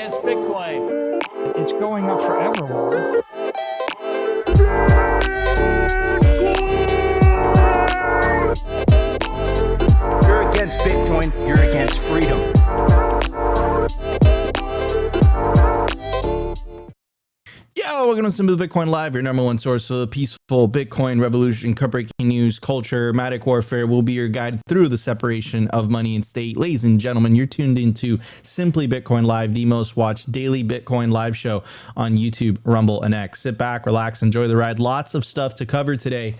against Bitcoin. It's going up forever. You're against Bitcoin, you're against freedom. Yo, welcome to Simple Bitcoin Live, your number one source for the peaceful Bitcoin revolution, cut-breaking news, culture, matic warfare. Will be your guide through the separation of money and state. Ladies and gentlemen, you're tuned into Simply Bitcoin Live, the most watched daily Bitcoin live show on YouTube, Rumble, and X. Sit back, relax, enjoy the ride. Lots of stuff to cover today.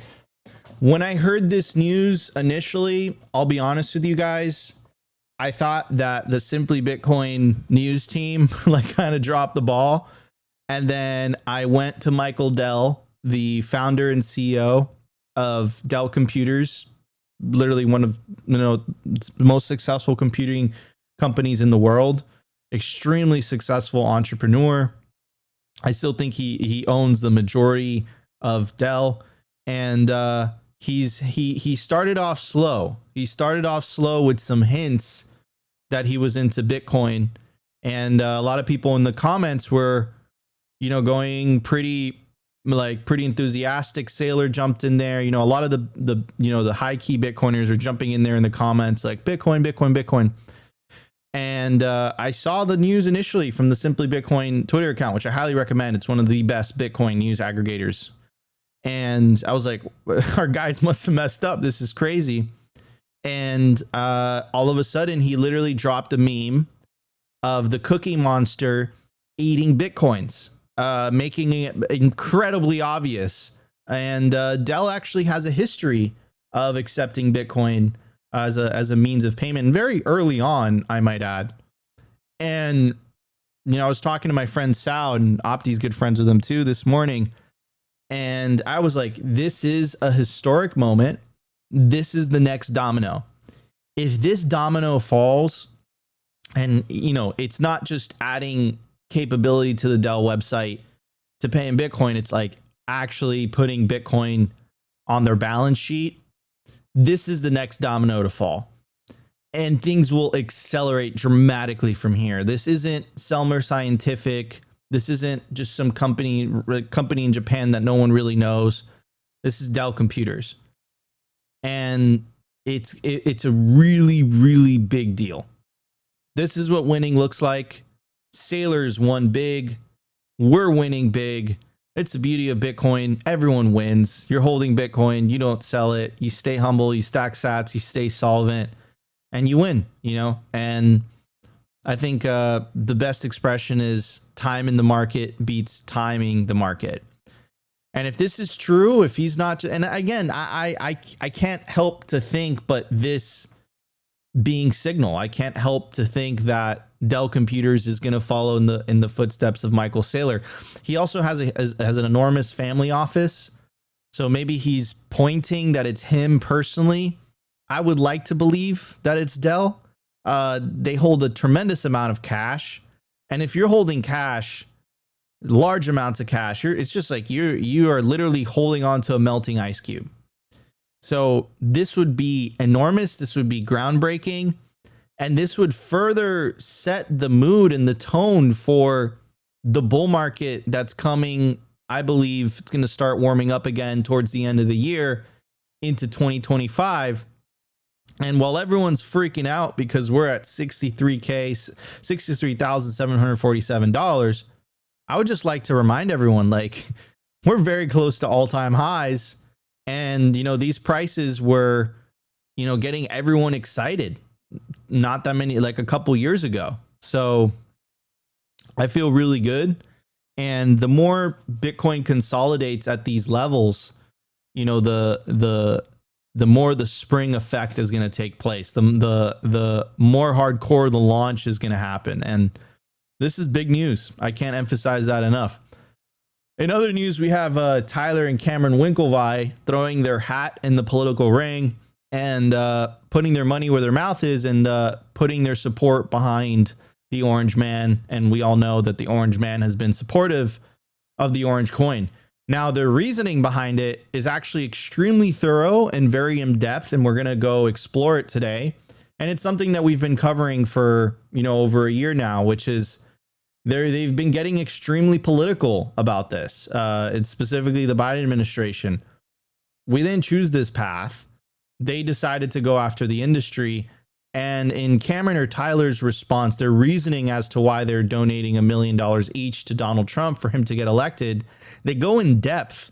When I heard this news initially, I'll be honest with you guys, I thought that the Simply Bitcoin news team kind of dropped the ball. And then I went to Michael Dell, the founder and CEO of Dell Computers, literally one of the most successful computing companies in the world, extremely successful entrepreneur. I still think he owns the majority of Dell, and he started off slow. He started off slow with some hints that he was into Bitcoin, and a lot of people in the comments were going pretty enthusiastic. Saylor jumped in there. A lot of the high key Bitcoiners are jumping in there in the comments like Bitcoin, Bitcoin, Bitcoin. And I saw the news initially from the Simply Bitcoin Twitter account, which I highly recommend. It's one of the best Bitcoin news aggregators. And I was like, our guys must have messed up. This is crazy. And all of a sudden, he literally dropped a meme of the Cookie Monster eating Bitcoins, making it incredibly obvious. And Dell actually has a history of accepting Bitcoin as a means of payment, very early on, I might add. And I was talking to my friend Sal, and Opti's good friends with him too, this morning, and I was like, this is a historic moment. This is the next domino. If this domino falls, and it's not just adding capability to the Dell website to pay in Bitcoin, it's like actually putting Bitcoin on their balance sheet. This is the next domino to fall, and things will accelerate dramatically from here. This isn't Selmer Scientific. This isn't just some company in Japan that no one really knows. This is Dell Computers, and it's a really, really big deal. This is what winning looks like. Saylor's won big. We're winning big. It's the beauty of Bitcoin. Everyone wins. You're holding Bitcoin. You don't sell it. You stay humble. You stack sats. You stay solvent, and you win. And I think the best expression is time in the market beats timing the market. And if this is true, if he's not, and again, I can't help to think, but this being signal, I can't help to think that Dell Computers is going to follow in the footsteps of Michael Saylor. He also has an enormous family office, so maybe he's pointing that it's him personally. I would like to believe that it's Dell. They hold a tremendous amount of cash, and if you're holding cash, large amounts of cash, it's just like you are literally holding on to a melting ice cube. So this would be enormous. This would be groundbreaking. And this would further set the mood and the tone for the bull market that's coming. I believe it's going to start warming up again towards the end of the year into 2025. And while everyone's freaking out because we're at $63,747, I would just like to remind everyone, we're very close to all-time highs. And, these prices were, getting everyone excited not that many, a couple years ago. So I feel really good. And the more Bitcoin consolidates at these levels, the more the spring effect is going to take place. The more hardcore the launch is going to happen. And this is big news. I can't emphasize that enough. In other news, we have Tyler and Cameron Winklevi throwing their hat in the political ring and putting their money where their mouth is, and putting their support behind the Orange Man. And we all know that the Orange Man has been supportive of the Orange coin. Now, their reasoning behind it is actually extremely thorough and very in-depth, and we're going to go explore it today. And it's something that we've been covering for, over a year now, which is They've been getting extremely political about this. It's specifically the Biden administration. We didn't choose this path. They decided to go after the industry. And in Cameron or Tyler's response, their reasoning as to why they're donating $1 million each to Donald Trump for him to get elected, they go in depth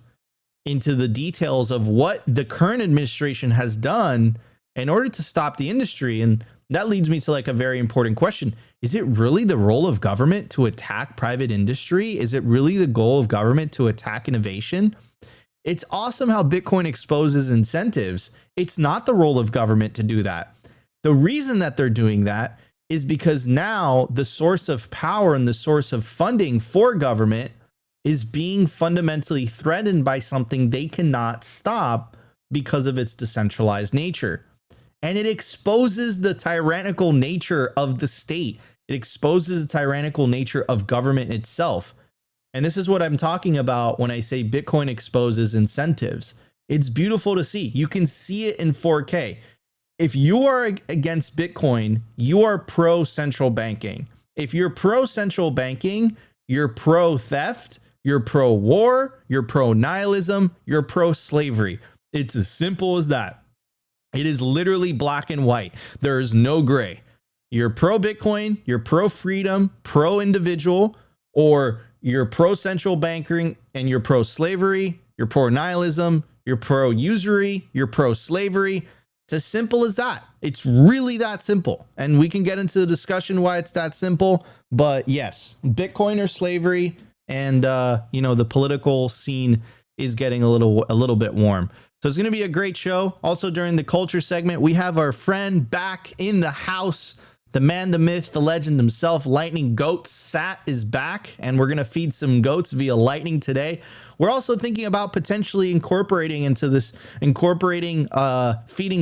into the details of what the current administration has done in order to stop the industry. And that leads me to like a very important question. Is it really the role of government to attack private industry? Is it really the goal of government to attack innovation? It's awesome how Bitcoin exposes incentives. It's not the role of government to do that. The reason that they're doing that is because now the source of power and the source of funding for government is being fundamentally threatened by something they cannot stop because of its decentralized nature. And it exposes the tyrannical nature of the state. It exposes the tyrannical nature of government itself. And this is what I'm talking about when I say Bitcoin exposes incentives. It's beautiful to see. You can see it in 4K. If you are against Bitcoin, you are pro central banking. If you're pro central banking, you're pro theft, you're pro war, you're pro nihilism, you're pro slavery. It's as simple as that. It is literally black and white. There is no gray. You're pro Bitcoin, you're pro freedom, pro individual, or you're pro central banking and you're pro slavery, you're pro nihilism, you're pro usury, you're pro slavery. It's as simple as that. It's really that simple. And we can get into the discussion why it's that simple. But yes, Bitcoin or slavery, and the political scene is getting a little bit warm. So it's going to be a great show. Also, during the culture segment, we have our friend back in the house. The man, the myth, the legend himself, Lightning Goats. Sat is back, and we're going to feed some goats via Lightning today. We're also thinking about potentially incorporating feeding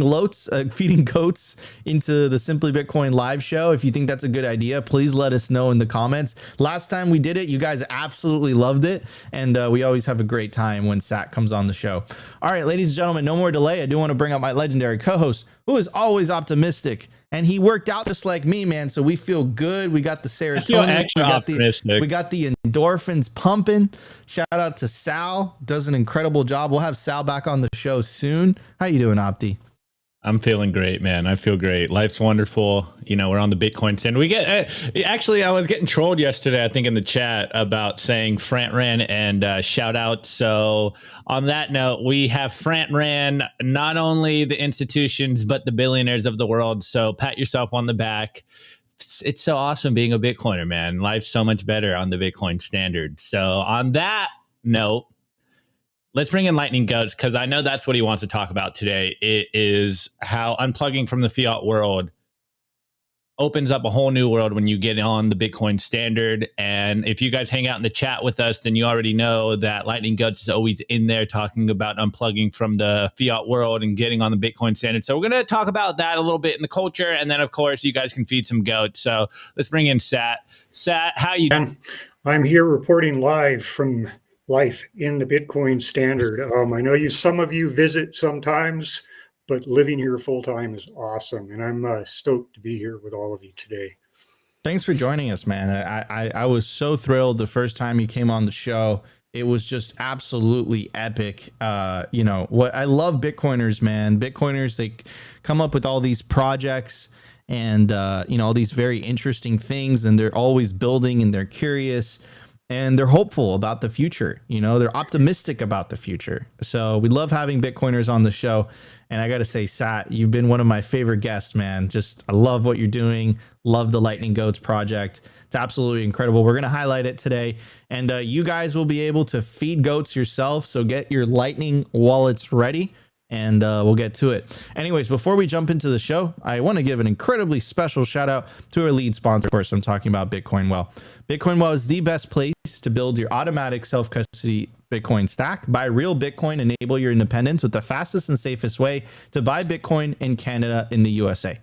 goats into the Simply Bitcoin live show. If you think that's a good idea, please let us know in the comments. Last time we did it, you guys absolutely loved it, and we always have a great time when Sat comes on the show. All right, ladies and gentlemen, no more delay. I do want to bring up my legendary co-host, who is always optimistic. And he worked out just like me, man. So we feel good. We got the serotonin. We got the endorphins pumping. Shout out to Sal. Does an incredible job. We'll have Sal back on the show soon. How you doing, Opti? I'm feeling great, man. I feel great. Life's wonderful. We're on the Bitcoin stand. We get actually, I was getting trolled yesterday, I think, in the chat about saying Frantran and shout out. So on that note, we have Frantran, not only the institutions, but the billionaires of the world. So pat yourself on the back. It's so awesome being a Bitcoiner, man. Life's so much better on the Bitcoin standard. So on that note, let's bring in Lightning Goats, because I know that's what he wants to talk about today. It is how unplugging from the fiat world opens up a whole new world when you get on the Bitcoin standard. And if you guys hang out in the chat with us, then you already know that Lightning Goats is always in there talking about unplugging from the fiat world and getting on the Bitcoin standard. So we're going to talk about that a little bit in the culture. And then, of course, you guys can feed some goats. So let's bring in Sat. Sat, how you doing? I'm here reporting live from life in the Bitcoin standard. I know some of you visit sometimes, but living here full time is awesome. And I'm stoked to be here with all of you today. Thanks for joining us, man. I was so thrilled the first time you came on the show. It was just absolutely epic. What I love Bitcoiners, man. Bitcoiners, they come up with all these projects and, all these very interesting things, and they're always building and they're curious. And they're hopeful about the future. They're optimistic about the future. So we love having Bitcoiners on the show. And I got to say, Sat, you've been one of my favorite guests, man. I love what you're doing. Love the Lightning Goats project. It's absolutely incredible. We're going to highlight it today. And you guys will be able to feed goats yourself. So get your Lightning wallets ready. And we'll get to it. Anyways, before we jump into the show, I want to give an incredibly special shout out to our lead sponsor. Of course, I'm talking about Bitcoin Well. Bitcoin Well is the best place to build your automatic self-custody Bitcoin stack. Buy real Bitcoin, enable your independence with the fastest and safest way to buy Bitcoin in Canada, in the USA.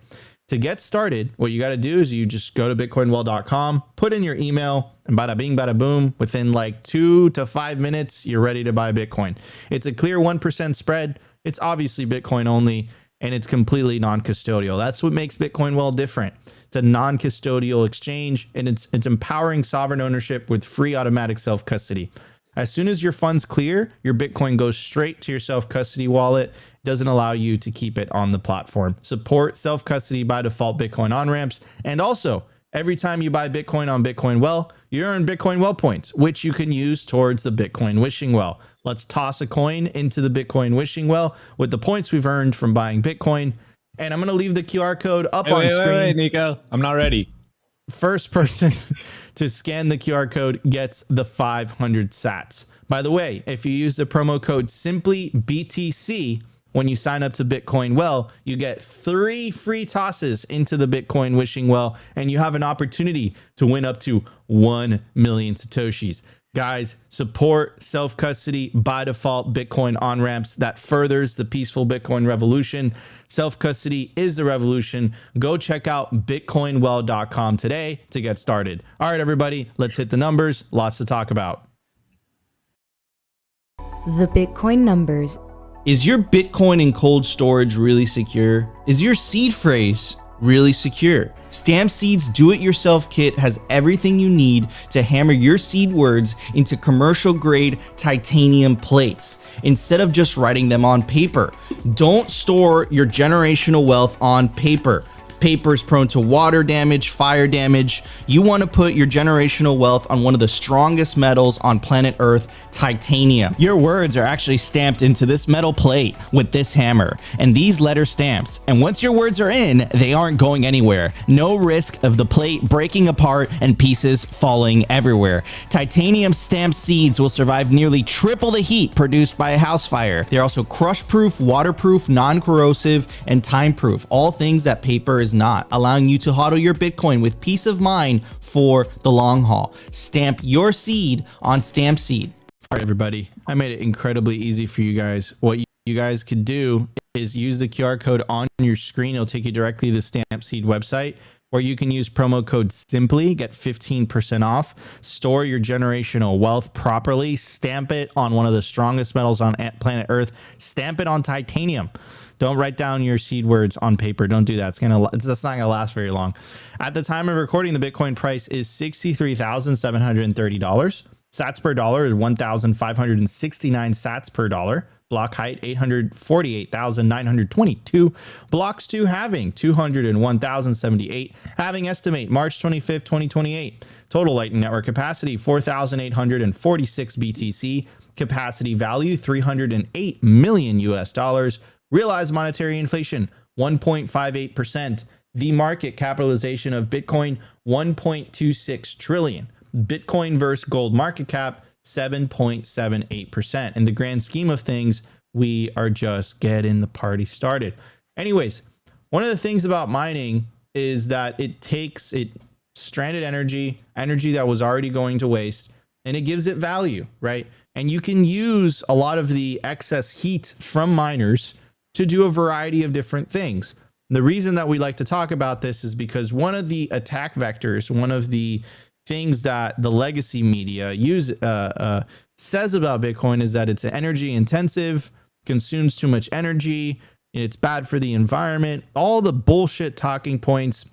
To get started, what you got to do is you just go to bitcoinwell.com, put in your email, and bada bing, bada boom, within like 2 to 5 minutes, you're ready to buy Bitcoin. It's a clear 1% spread. It's obviously Bitcoin only. and it's completely non-custodial. That's what makes Bitcoin Well different. It's a non-custodial exchange, and it's empowering sovereign ownership with free automatic self-custody. As soon as your funds clear, your Bitcoin goes straight to your self-custody wallet. It doesn't allow you to keep it on the platform. Support self-custody by default Bitcoin on-ramps. And also, every time you buy Bitcoin on Bitcoin Well, you earn Bitcoin Well points, which you can use towards the Bitcoin Wishing Well. Let's toss a coin into the Bitcoin Wishing Well with the points we've earned from buying Bitcoin. And I'm going to leave the QR code up on screen. Wait, Nico. I'm not ready. First person to scan the QR code gets the 500 sats. By the way, if you use the promo code simplybtc when you sign up to Bitcoin Well, you get 3 free tosses into the Bitcoin Wishing Well, and you have an opportunity to win up to 1 million Satoshis. Guys, support self-custody by default Bitcoin on-ramps that furthers the peaceful Bitcoin revolution. Self-custody is the revolution. Go check out bitcoinwell.com today to get started. All right, everybody, let's hit the numbers. Lots to talk about. The Bitcoin numbers. Is your Bitcoin in cold storage really secure? Is your seed phrase really secure? Stamp Seed's do-it-yourself kit has everything you need to hammer your seed words into commercial-grade titanium plates instead of just writing them on paper. Don't store your generational wealth on paper. Paper is prone to water damage, fire damage. You want to put your generational wealth on one of the strongest metals on planet Earth, titanium. Your words are actually stamped into this metal plate with this hammer and these letter stamps. And once your words are in, they aren't going anywhere. No risk of the plate breaking apart and pieces falling everywhere. Titanium stamped seeds will survive nearly triple the heat produced by a house fire. They're also crush-proof, waterproof, non-corrosive, and time-proof. All things that paper is not, allowing you to hodl your Bitcoin with peace of mind for the long haul. Stamp your seed on Stamp Seed. All right, everybody, I made it incredibly easy for you guys. What you guys could do is use the QR code on your screen. It'll take you directly to the Stamp Seed website, where you can use promo code SIMPLY, get 15% off, store your generational wealth properly, stamp it on one of the strongest metals on planet Earth, stamp it on titanium. Don't write down your seed words on paper. Don't do that. That's not gonna last very long. At the time of recording, the Bitcoin price is $63,730. Sats per dollar is 1,569 sats per dollar. Block height 848,922. Blocks to halving 201,078. Halving estimate March 25th, 2028. Total Lightning Network capacity 4,846 BTC. Capacity value 308 million US dollars. Realized monetary inflation, 1.58%. The market capitalization of Bitcoin, 1.26 trillion. Bitcoin versus gold market cap, 7.78%. In the grand scheme of things, we are just getting the party started. Anyways, one of the things about mining is that it takes stranded energy that was already going to waste, and it gives it value, right? And you can use a lot of the excess heat from miners to do a variety of different things. The reason that we like to talk about this is because one of the attack vectors, one of the things that the legacy media says about Bitcoin is that it's energy intensive, consumes too much energy, it's bad for the environment, all the bullshit talking points.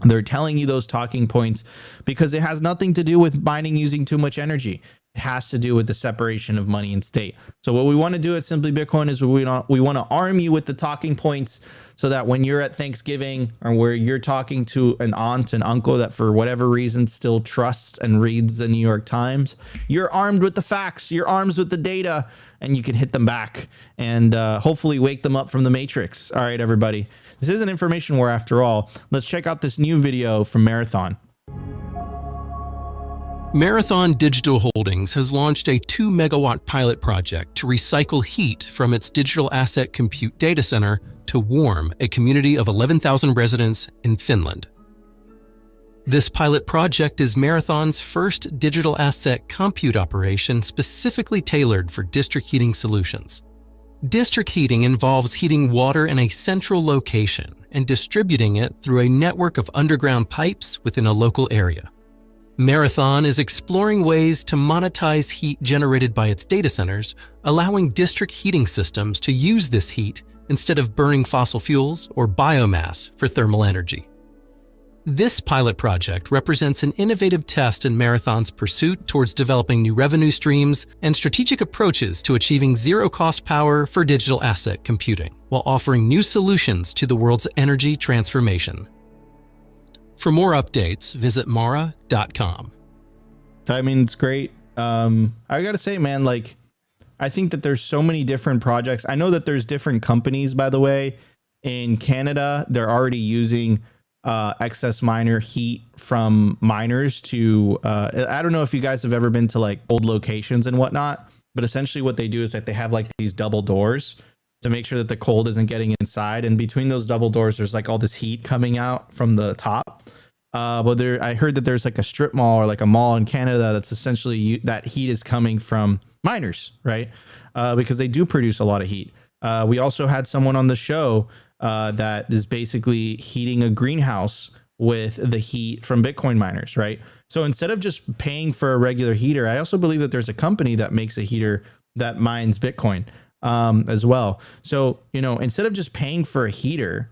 They're telling you those talking points because it has nothing to do with mining using too much energy. It has to do with the separation of money and state. So what we want to do at Simply Bitcoin is we want to arm you with the talking points so that when you're at Thanksgiving or where you're talking to an aunt and uncle that for whatever reason still trusts and reads the New York Times, you're armed with the facts, you're armed with the data, and you can hit them back and hopefully wake them up from the matrix. All right, everybody. This is an information war after all. Let's check out this new video from Marathon. Marathon Digital Holdings has launched a 2 megawatt pilot project to recycle heat from its digital asset compute data center to warm a community of 11,000 residents in Finland. This pilot project is Marathon's first digital asset compute operation specifically tailored for district heating solutions. District heating involves heating water in a central location and distributing it through a network of underground pipes within a local area. Marathon is exploring ways to monetize heat generated by its data centers, allowing district heating systems to use this heat instead of burning fossil fuels or biomass for thermal energy. This pilot project represents an innovative test in Marathon's pursuit towards developing new revenue streams and strategic approaches to achieving zero-cost power for digital asset computing, while offering new solutions to the world's energy transformation. For more updates, visit mara.com. I mean, it's great. I gotta say, man, like, I think that there's so many different projects. I know that there's different companies, by the way. In Canada, they're already using excess miner heat from miners to I don't know if you guys have ever been to like old locations and whatnot, but essentially what they do is that they have like these double doors to make sure that the cold isn't getting inside, and between those double doors there's like all this heat coming out from the top. But I heard that there's like a strip mall or like a mall in Canada that's essentially that heat is coming from miners, right? Because they do produce a lot of heat. We also had someone on the show that is basically heating a greenhouse with the heat from Bitcoin miners, right? So instead of just paying for a regular heater, I also believe that there's a company that makes a heater that mines Bitcoin as well. So, you know, instead of just paying for a heater,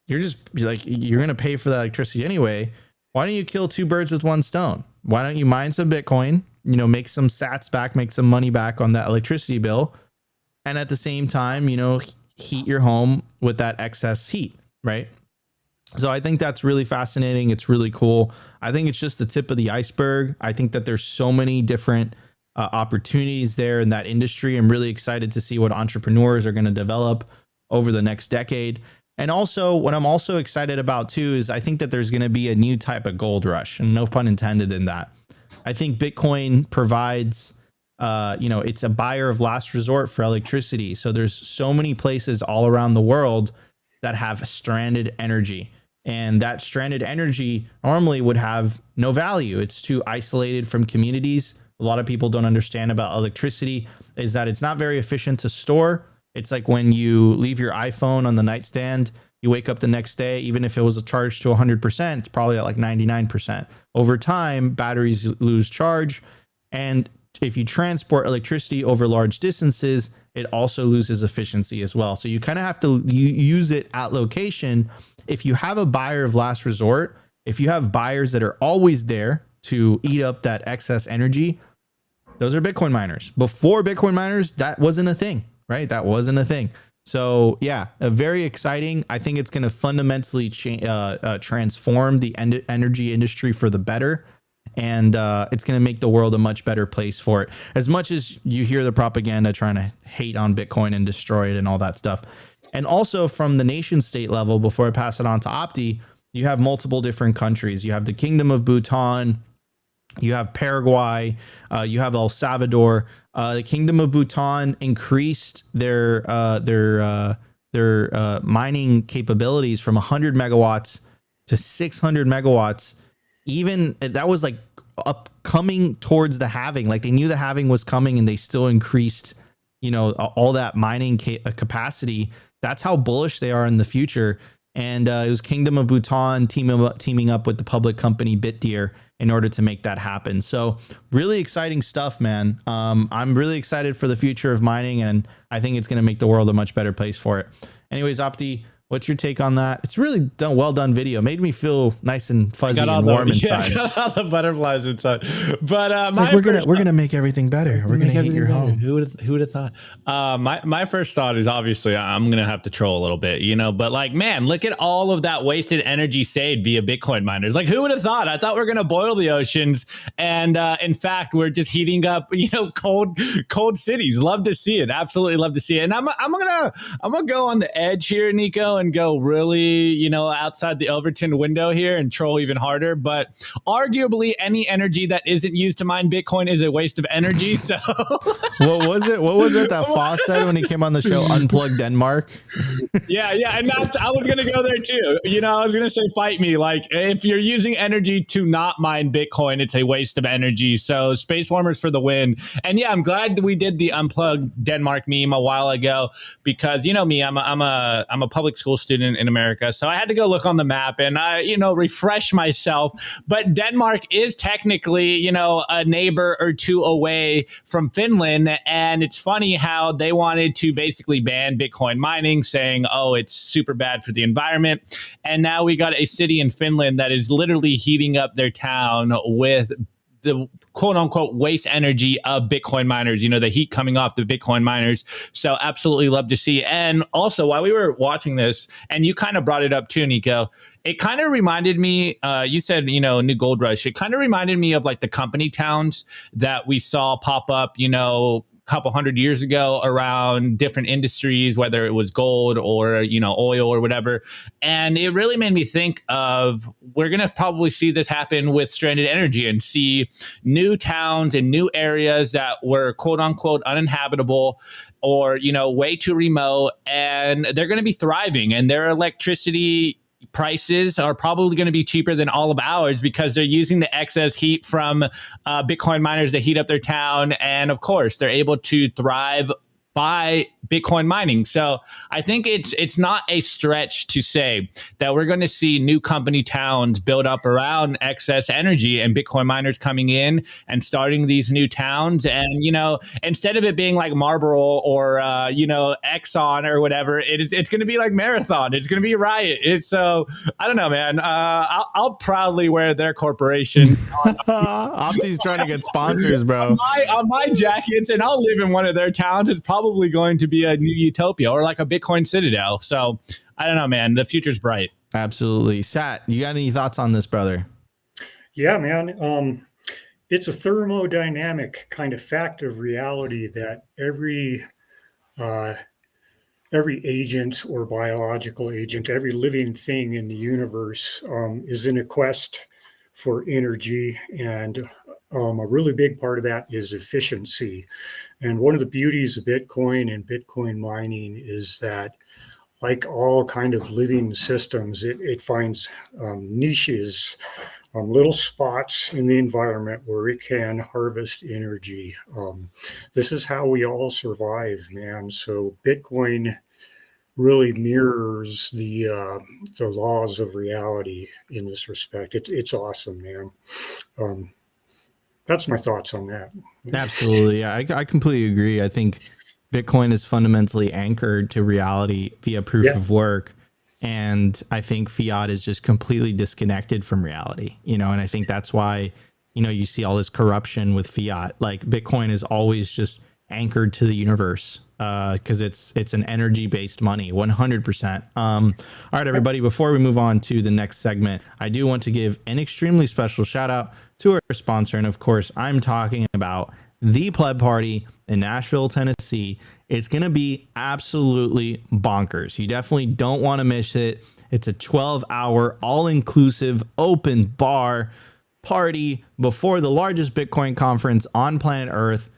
you're going to pay for that electricity anyway. Why don't you kill two birds with one stone? Why don't you mine some Bitcoin, you know, make some sats back, make some money back on that electricity bill, and at the same time, you know, heat your home with that excess heat, right? So I think that's really fascinating. It's really cool. I think it's just the tip of the iceberg. I think that there's so many different opportunities there in that industry. I'm really excited to see what entrepreneurs are going to develop over the next decade. And also, what I'm also excited about too is I think that there's going to be a new type of gold rush, and no pun intended in that. I think Bitcoin provides it's a buyer of last resort for electricity. So there's so many places all around the world that have stranded energy, and that stranded energy normally would have no value. It's too isolated from communities. A lot of people don't understand about electricity is that it's not very efficient to store. It's like when you leave your iPhone on the nightstand, you wake up the next day, even if it was charged to 100%, it's probably at like 99%. Over time, batteries lose charge, and if you transport electricity over large distances, it also loses efficiency as well. So you kind of have to use it at location. If you have a buyer of last resort, if you have buyers that are always there to eat up that excess energy, those are Bitcoin miners. Before Bitcoin miners, that wasn't a thing, right? That wasn't a thing. So yeah, very exciting. I think it's going to fundamentally transform the energy industry for the better. And it's going to make the world a much better place for it. As much as you hear the propaganda trying to hate on Bitcoin and destroy it and all that stuff. And also from the nation state level, before I pass it on to Opti, you have multiple different countries. You have the Kingdom of Bhutan, you have Paraguay, you have El Salvador. The Kingdom of Bhutan increased their mining capabilities from 100 megawatts to 600 megawatts. Even that was like coming towards the halving. Like they knew the halving was coming, and they still increased, you know, all that mining capacity. That's how bullish they are in the future. And it was Kingdom of Bhutan teaming up with the public company BitDeer in order to make that happen. So really exciting stuff, man. I'm really excited for the future of mining, and I think it's going to make the world a much better place for it. Anyways, Opti, what's your take on that? It's really well done video. Made me feel nice and fuzzy and warm inside. Yeah, got all the butterflies inside. But we're gonna make everything better. We're gonna heat your home. Who would have thought? My first thought is obviously I'm gonna have to troll a little bit, you know. But like, man, look at all of that wasted energy saved via Bitcoin miners. Like, who would have thought? I thought we were gonna boil the oceans, and in fact, we're just heating up, you know, cold cities. Love to see it. Absolutely love to see it. And I'm gonna go on the edge here, Nico, and go really, you know, outside the Overton window here and troll even harder. But arguably any energy that isn't used to mine Bitcoin is a waste of energy. So what was it that Foss said when he came on the show, unplug Denmark? Yeah. And I was going to go there too. You know, I was going to say, fight me. Like, if you're using energy to not mine Bitcoin, it's a waste of energy. So space warmers for the win. And yeah, I'm glad we did the unplug Denmark meme a while ago, because you know me, I'm a public school school student in America. So I had to go look on the map and refresh myself. But Denmark is technically, a neighbor or two away from Finland. And it's funny how they wanted to basically ban Bitcoin mining, saying, oh, it's super bad for the environment. And now we got a city in Finland that is literally heating up their town with the quote unquote waste energy of Bitcoin miners, the heat coming off the Bitcoin miners. So absolutely love to see. And also while we were watching this, and you kind of brought it up too, Nico, it kind of reminded me, you said, new gold rush. It kind of reminded me of like the company towns that we saw pop up, couple hundred years ago around different industries, whether it was gold or, oil or whatever. And it really made me think of, we're going to probably see this happen with stranded energy and see new towns and new areas that were quote unquote uninhabitable or, way too remote. And they're going to be thriving, and their electricity prices are probably going to be cheaper than all of ours because they're using the excess heat from Bitcoin miners that heat up their town. And of course, they're able to thrive by Bitcoin mining. So I think it's not a stretch to say that we're going to see new company towns build up around excess energy and Bitcoin miners coming in and starting these new towns. And, instead of it being like Marlboro or, Exxon or whatever, it's going to be like Marathon. It's going to be Riot. I don't know, man. I'll proudly wear their corporation. Opti's trying to get sponsors, bro. on my jackets, and I'll live in one of their towns. It's probably going to be a new utopia or like a Bitcoin citadel. So I don't know, man. The future's bright. Absolutely. Sat, you got any thoughts on this, brother? Yeah, man. It's a thermodynamic kind of fact of reality that every agent or biological agent, every living thing in the universe is in a quest for energy, and a really big part of that is efficiency. And one of the beauties of Bitcoin and Bitcoin mining is that, like all kind of living systems, it finds niches, little spots in the environment where it can harvest energy. This is how we all survive, man. So Bitcoin really mirrors the laws of reality in this respect. It's awesome, man. That's my thoughts on that. Absolutely. Yeah, I completely agree. I think Bitcoin is fundamentally anchored to reality via proof of work. And I think fiat is just completely disconnected from reality, and I think that's why, you see all this corruption with fiat. Like Bitcoin is always just anchored to the universe because it's an energy-based money, 100%. All right, everybody, before we move on to the next segment, I do want to give an extremely special shout out to our sponsor. And of course, I'm talking about the Pleb Party in Nashville, Tennessee. It's going to be absolutely bonkers. You definitely don't want to miss it. It's a 12-hour all-inclusive open bar party before the largest Bitcoin conference on planet Earth,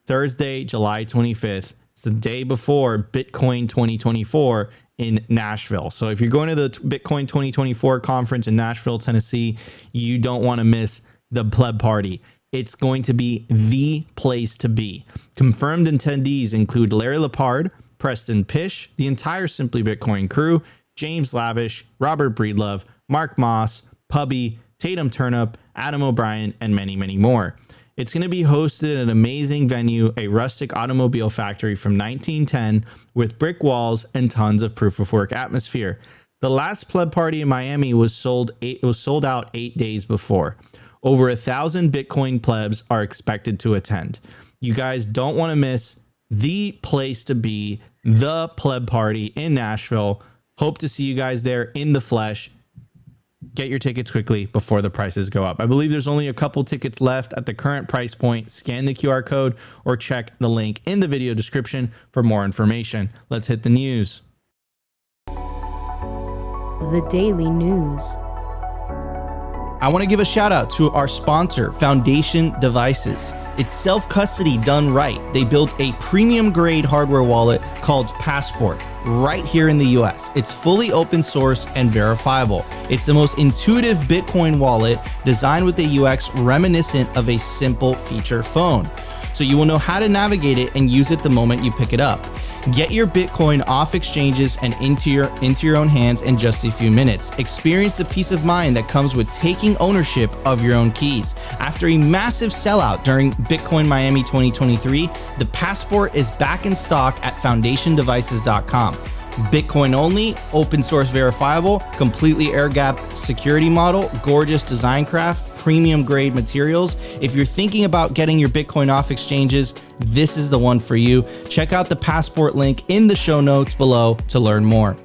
Thursday, July 25th. It's the day before Bitcoin 2024 in Nashville. So if you're going to the Bitcoin 2024 conference in Nashville, Tennessee, you don't want to miss the Pleb Party. It's going to be the place to be. Confirmed attendees include Larry Lepard, Preston Pish, the entire Simply Bitcoin crew, James Lavish, Robert Breedlove, Mark Moss, Pubby, Tatum Turnip, Adam O'Brien, and many, many more. It's going to be hosted at an amazing venue, a rustic automobile factory from 1910 with brick walls and tons of proof of work atmosphere. The last Pleb Party in Miami was sold out 8 days before. Over 1,000 Bitcoin plebs are expected to attend. You guys don't want to miss the place to be, the Pleb Party in Nashville. Hope to see you guys there in the flesh. Get your tickets quickly before the prices go up. I believe there's only a couple tickets left at the current price point. Scan the QR code or check the link in the video description for more information. Let's hit the news. The Daily News. I want to give a shout out to our sponsor, Foundation Devices. It's self-custody done right. They built a premium grade hardware wallet called Passport right here in the US. It's fully open source and verifiable. It's the most intuitive Bitcoin wallet designed with a UX reminiscent of a simple feature phone. So you will know how to navigate it and use it the moment you pick it up. Get your Bitcoin off exchanges and into your own hands in just a few minutes. Experience the peace of mind that comes with taking ownership of your own keys. After a massive sellout during Bitcoin Miami 2023, the Passport is back in stock at foundationdevices.com. Bitcoin only, open source verifiable, completely air-gapped security model, gorgeous design craft, premium grade materials. If you're thinking about getting your Bitcoin off exchanges, this is the one for you. Check out the Passport link in the show notes below to learn more.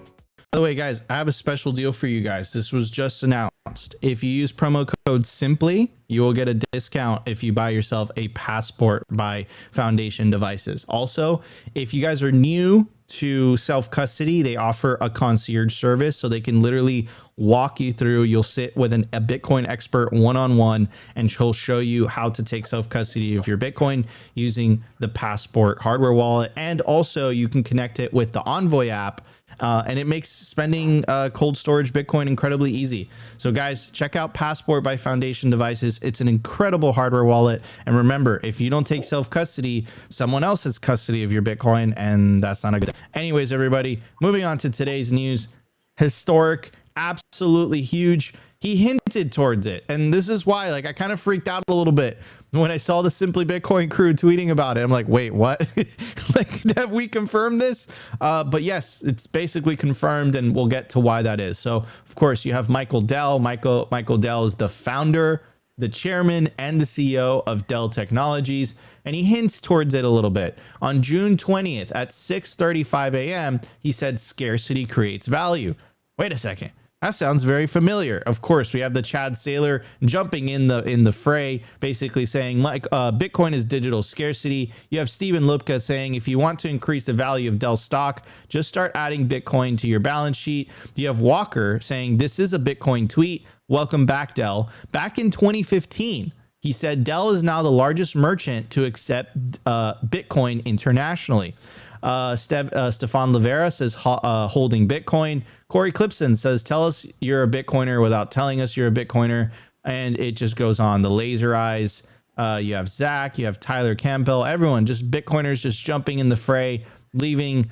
By the way, guys, I have a special deal for you guys. This was just announced. If you use promo code SIMPLY, you will get a discount if you buy yourself a Passport by Foundation Devices. Also, if you guys are new to self-custody, they offer a concierge service, so they can literally walk you through. You'll sit with a Bitcoin expert one-on-one, and he'll show you how to take self-custody of your Bitcoin using the Passport hardware wallet. And also you can connect it with the Envoy app, and it makes spending cold storage Bitcoin incredibly easy. So guys, check out Passport by Foundation Devices. It's an incredible hardware wallet. And remember, if you don't take self-custody, someone else has custody of your Bitcoin, and that's not a good thing. Anyways, everybody, moving on to today's news. Historic, absolutely huge. He hinted towards it, and this is why, like, I kind of freaked out a little bit when I saw the Simply Bitcoin crew tweeting about it. I'm like, wait, what? Like, have we confirmed this? But yes, it's basically confirmed, and we'll get to why that is. So, of course, you have Michael Dell. Michael Dell is the founder, the chairman, and the CEO of Dell Technologies, and he hints towards it a little bit. On June 20th at 6:35 a.m., he said scarcity creates value. Wait a second. That sounds very familiar. Of course, we have the Chad Saylor jumping in the fray, basically saying like Bitcoin is digital scarcity. You have Stephen Lupka saying if you want to increase the value of Dell stock, just start adding Bitcoin to your balance sheet. You have Walker saying this is a Bitcoin tweet. Welcome back, Dell. Back in 2015, he said Dell is now the largest merchant to accept Bitcoin internationally. Stefan Livera says holding Bitcoin. Corey Clipson says, tell us you're a Bitcoiner without telling us you're a Bitcoiner. And it just goes on. The laser eyes. You have Zach, you have Tyler Campbell, everyone, just Bitcoiners just jumping in the fray, letting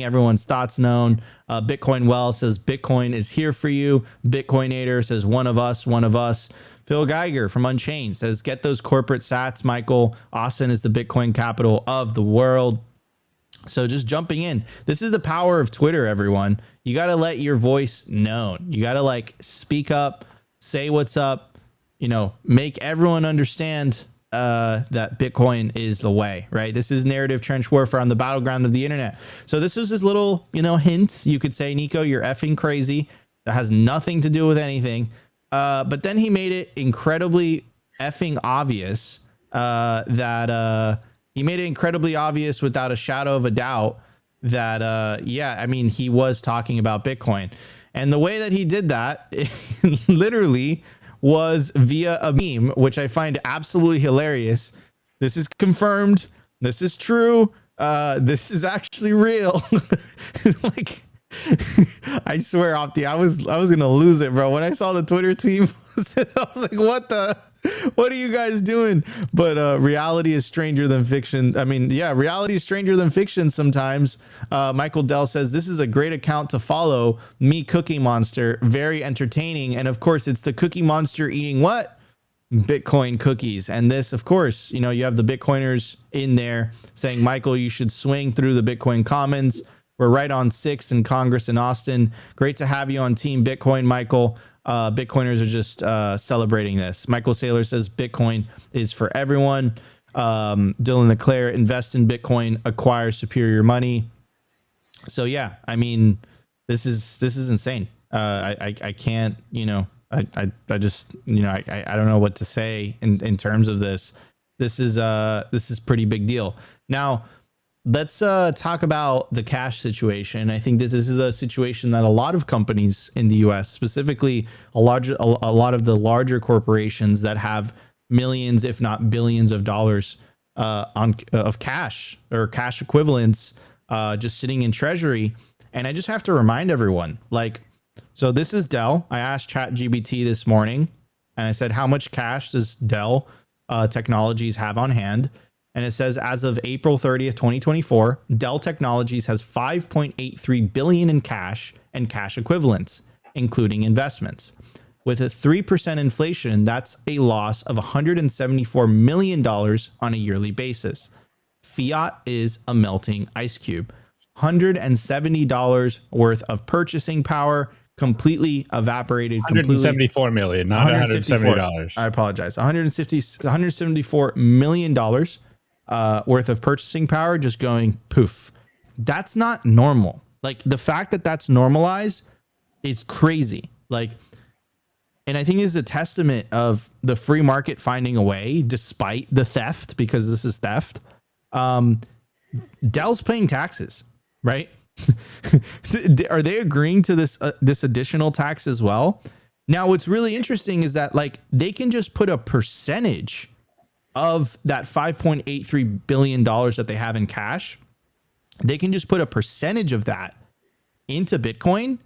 everyone's thoughts known. Bitcoin Well says Bitcoin is here for you. Bitcoinator says one of us. Phil Geiger from Unchained says, get those corporate sats, Michael. Austin is the Bitcoin capital of the world. So just jumping in. This is the power of Twitter, everyone. You got to let your voice known. You got to like speak up, say what's up, make everyone understand that Bitcoin is the way, right? This is narrative trench warfare on the battleground of the internet. So this was his little, hint. You could say, Nico, you're effing crazy. That has nothing to do with anything. But then he made it incredibly effing obvious he made it incredibly obvious without a shadow of a doubt that, he was talking about Bitcoin. And the way that he did that literally was via a meme, which I find absolutely hilarious. This is confirmed. This is true. This is actually real. Like, I swear, Opti, I was gonna lose it, bro. When I saw the Twitter tweet, I was like, what are you guys doing? But reality is stranger than fiction. I mean, yeah, reality is stranger than fiction sometimes. Michael Dell says, this is a great account to follow. Me Cookie Monster, very entertaining. And of course, it's the Cookie Monster eating what? Bitcoin cookies. And this, of course, you have the Bitcoiners in there saying, Michael, you should swing through the Bitcoin Commons. We're right on 6th in Congress in Austin. Great to have you on Team Bitcoin, Michael. Bitcoiners are just celebrating this. Michael Saylor says Bitcoin is for everyone. Dylan LeClaire, invest in Bitcoin, acquire superior money. So yeah, I mean, this is insane. I can't, I just, I don't know what to say in terms of this. This is pretty big deal. Now, let's talk about the cash situation. I think this is a situation that a lot of companies in the U.S., specifically a lot of the larger corporations that have millions, if not billions of dollars of cash or cash equivalents just sitting in treasury. And I just have to remind everyone, so this is Dell. I asked ChatGPT this morning and I said, how much cash does Dell Technologies have on hand? And it says, as of April 30th, 2024, Dell Technologies has $5.83 billion in cash and cash equivalents, including investments. With a 3% inflation, that's a loss of $174 million on a yearly basis. Fiat is a melting ice cube. $170 worth of purchasing power completely evaporated. $174 million, not $170. I apologize. $174 million worth of purchasing power just going poof. That's not normal. Like, the fact that that's normalized is crazy. Like, and I think it's a testament of the free market finding a way despite the theft, because this is theft. Dell's paying taxes, right? Are they agreeing to this additional tax as well? Now, what's really interesting is that, like, they can just put a percentage of that $5.83 billion that they have in cash. They can just put a percentage of that into Bitcoin,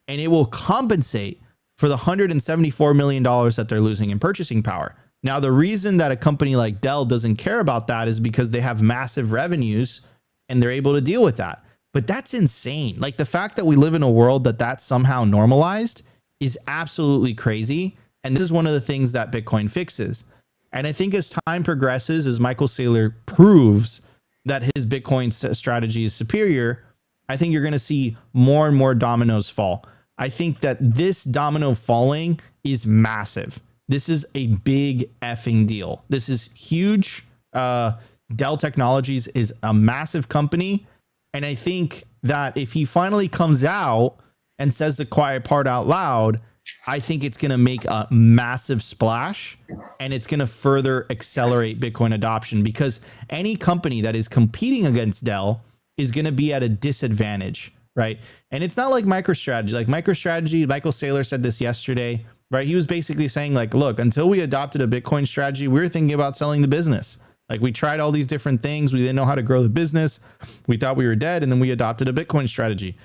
and it will compensate for the $174 million that they're losing in purchasing power. Now, the reason that a company like Dell doesn't care about that is because they have massive revenues and they're able to deal with that. But that's insane. Like, the fact that we live in a world that that's somehow normalized is absolutely crazy. And this is one of the things that Bitcoin fixes. And I think as time progresses, as Michael Saylor proves that his Bitcoin strategy is superior, I think you're going to see more and more dominoes fall. I think that this domino falling is massive. This is a big effing deal. This is huge. Dell Technologies is a massive company. And I think that if he finally comes out and says the quiet part out loud, I think it's going to make a massive splash, and it's going to further accelerate Bitcoin adoption, because any company that is competing against Dell is going to be at a disadvantage, right? And it's not like MicroStrategy. Like, MicroStrategy, Michael Saylor said this yesterday, right? He was basically saying, like, look, until we adopted a Bitcoin strategy, we were thinking about selling the business. Like, we tried all these different things. We didn't know how to grow the business. We thought we were dead, and then we adopted a Bitcoin strategy.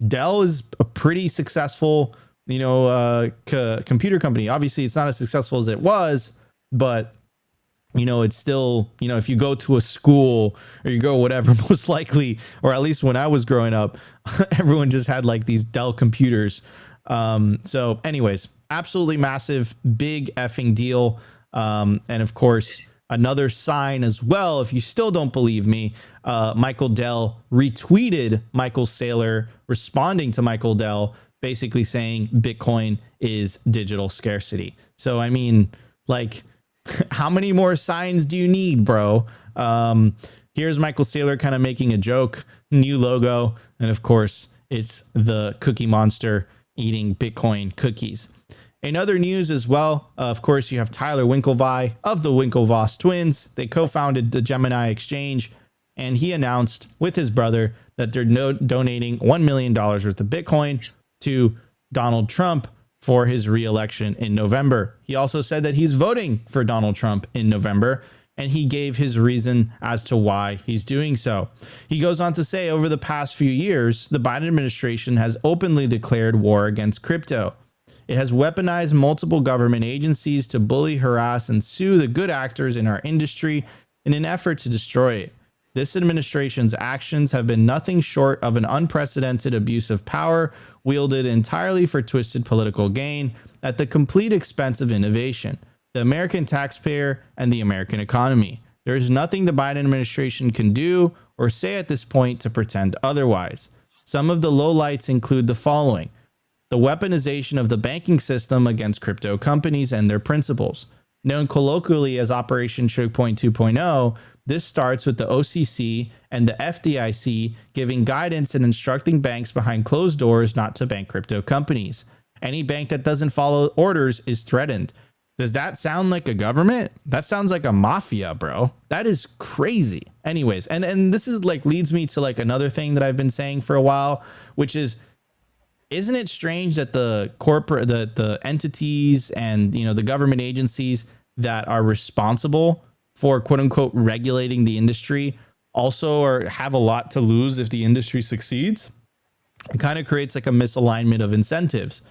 Dell is a pretty successful, computer company. Obviously, it's not as successful as it was, but, it's still, if you go to a school or you go whatever, most likely, or at least when I was growing up, everyone just had like these Dell computers. So anyways, absolutely massive, big effing deal. And of course, another sign as well, if you still don't believe me, Michael Dell retweeted Michael Saylor responding to Michael Dell, basically saying Bitcoin is digital scarcity. So, I mean, like, how many more signs do you need, bro? Here's Michael Saylor kind of making a joke, new logo. And of course, it's the Cookie Monster eating Bitcoin cookies. In other news as well, of course, you have Tyler Winklevi of the Winklevoss twins. They co-founded the Gemini Exchange, and he announced with his brother that they're donating $1 million worth of Bitcoin to Donald Trump for his re-election in November. He also said that he's voting for Donald Trump in November, and he gave his reason as to why he's doing so. He goes on to say, over the past few years, the Biden administration has openly declared war against crypto. It has weaponized multiple government agencies to bully, harass, and sue the good actors in our industry in an effort to destroy it. This administration's actions have been nothing short of an unprecedented abuse of power, wielded entirely for twisted political gain at the complete expense of innovation, the American taxpayer, and the American economy. There is nothing the Biden administration can do or say at this point to pretend otherwise. Some of the lowlights include the following: the weaponization of the banking system against crypto companies and their principals. Known colloquially as Operation Choke Point 2.0, this starts with the OCC and the FDIC giving guidance and instructing banks behind closed doors not to bank crypto companies. Any bank that doesn't follow orders is threatened. Does that sound like a government? That sounds like a mafia, bro. That is crazy. Anyways, and this is like leads me to like another thing that I've been saying for a while, which is, isn't it strange that the corporate, the entities and, the government agencies that are responsible for quote unquote regulating the industry also have a lot to lose if the industry succeeds? It kind of creates like a misalignment of incentives.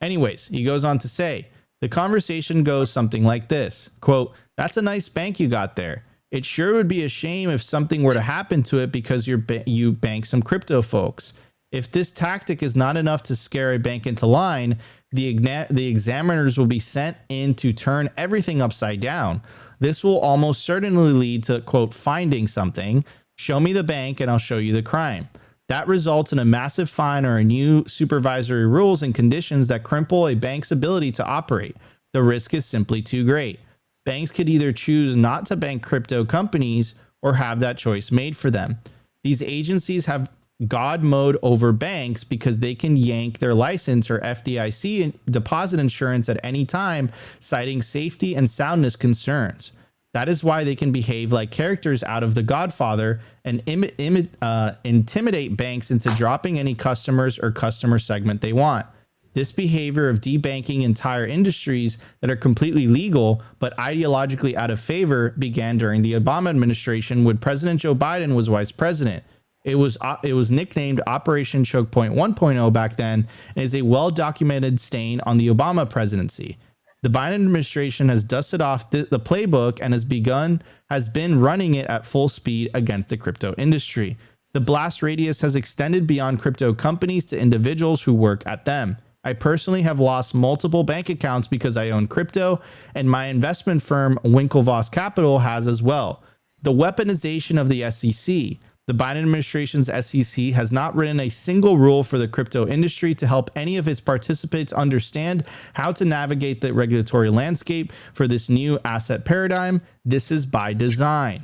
Anyways, he goes on to say, the conversation goes something like this, quote, "That's a nice bank you got there. It sure would be a shame if something were to happen to it because you bank some crypto folks. If this tactic is not enough to scare a bank into line, the examiners will be sent in to turn everything upside down. This will almost certainly lead to, quote, finding something. Show me the bank and I'll show you the crime. That results in a massive fine or a new supervisory rules and conditions that cripple a bank's ability to operate. The risk is simply too great. Banks could either choose not to bank crypto companies or have that choice made for them. These agencies have God mode over banks because they can yank their license or FDIC deposit insurance at any time, citing safety and soundness concerns. That is why they can behave like characters out of The Godfather and intimidate banks into dropping any customers or customer segment they want. This behavior of debanking entire industries that are completely legal but ideologically out of favor began during the Obama administration when President Joe Biden was vice president. It was nicknamed Operation Choke Point 1.0 back then and is a well-documented stain on the Obama presidency. The Biden administration has dusted off the playbook and has been running it at full speed against the crypto industry. The blast radius has extended beyond crypto companies to individuals who work at them. I personally have lost multiple bank accounts because I own crypto, and my investment firm Winklevoss Capital has as well. The weaponization of the SEC. The Biden administration's SEC has not written a single rule for the crypto industry to help any of its participants understand how to navigate the regulatory landscape for this new asset paradigm. This is by design.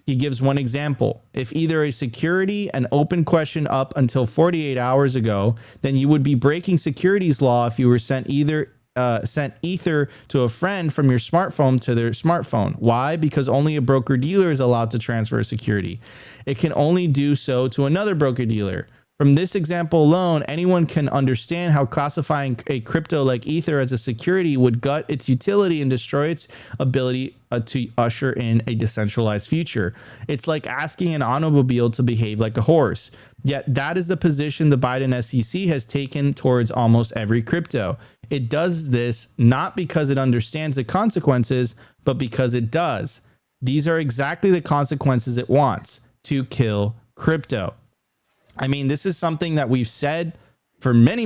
He gives one example. If either a security an open question up until 48 hours ago, then you would be breaking securities law if you were sent Ether to a friend from your smartphone to their smartphone. Why? Because only a broker dealer is allowed to transfer a security. It can only do so to another broker dealer. From this example alone, anyone can understand how classifying a crypto like Ether as a security would gut its utility and destroy its ability to usher in a decentralized future. It's like asking an automobile to behave like a horse. Yet that is the position the Biden SEC has taken towards almost every crypto. It does this not because it understands the consequences, but because it does. These are exactly the consequences it wants: to kill crypto. I mean, this is something that we've said for many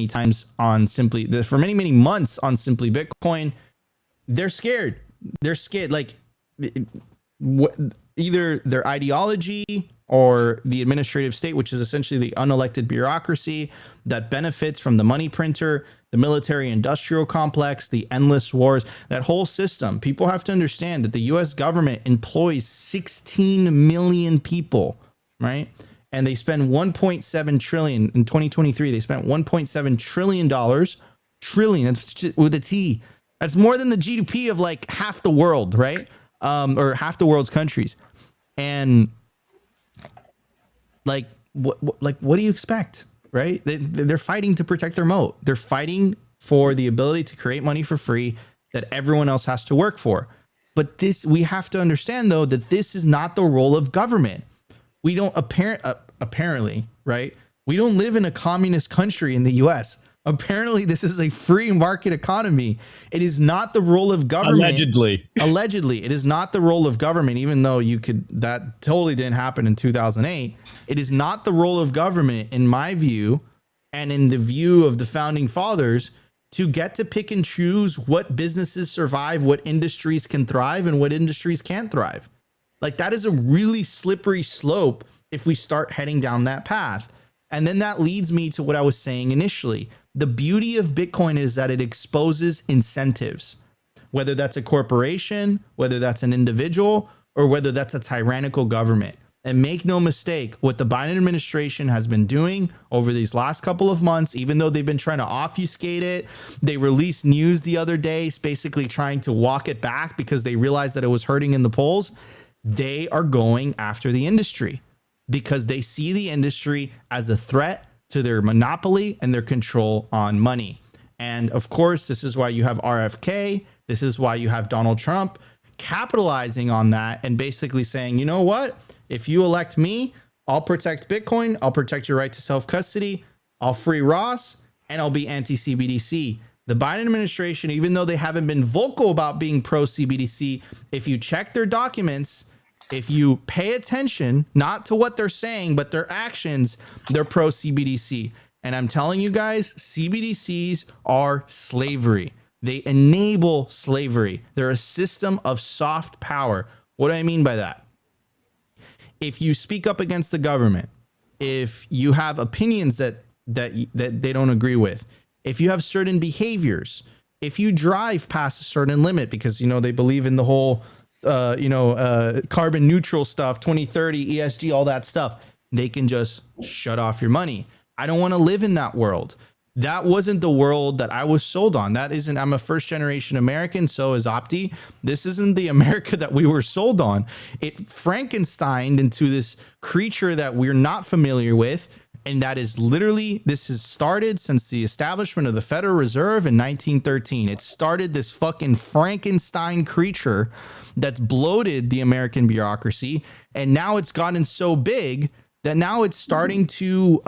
times on for many months on Simply Bitcoin. They're scared. They're scared. Like either their ideology or the administrative state, which is essentially the unelected bureaucracy that benefits from the money printer, the military industrial complex, the endless wars, that whole system. People have to understand that the US government employs 16 million people, right? And they spend 1.7 trillion in 2023. They spent 1.7 trillion dollars, that's with a T. That's more than the GDP of like half the world, right? Or half the world's countries. And what do you expect, right? They're fighting to protect their moat. They're fighting for the ability to create money for free that everyone else has to work for. But we have to understand though that this is not the role of government. We don't apparently, right? We don't live in a communist country in the US. Apparently, this is a free market economy. It is not the role of government. Allegedly, it is not the role of government, even though that totally didn't happen in 2008. It is not the role of government, in my view, and in the view of the founding fathers, to get to pick and choose what businesses survive, what industries can thrive, and what industries can't thrive. Like, that is a really slippery slope if we start heading down that path. And then that leads me to what I was saying initially. The beauty of Bitcoin is that it exposes incentives, whether that's a corporation, whether that's an individual, or whether that's a tyrannical government. And make no mistake, what the Biden administration has been doing over these last couple of months, even though they've been trying to obfuscate it, they released news the other day, basically trying to walk it back because they realized that it was hurting in the polls. They are going after the industry because they see the industry as a threat to their monopoly and their control on money. And of course, this is why you have RFK. This is why you have Donald Trump capitalizing on that and basically saying, you know what? If you elect me, I'll protect Bitcoin. I'll protect your right to self-custody. I'll free Ross and I'll be anti-CBDC. The Biden administration, even though they haven't been vocal about being pro CBDC, if you check their documents, if you pay attention, not to what they're saying, but their actions, they're pro CBDC. And I'm telling you guys, CBDCs are slavery. They enable slavery. They're a system of soft power. What do I mean by that? If you speak up against the government, if you have opinions that they don't agree with, if you have certain behaviors, if you drive past a certain limit because, they believe in the whole, carbon neutral stuff, 2030, ESG, all that stuff, they can just shut off your money. I don't want to live in that world. That wasn't the world that I was sold on. I'm a first generation American. So is Opti. This isn't the America that we were sold on. It Frankensteined into this creature that we're not familiar with. And that is literally, this has started since the establishment of the Federal Reserve in 1913. It started this fucking Frankenstein creature that's bloated the American bureaucracy. And now it's gotten so big that now it's starting to,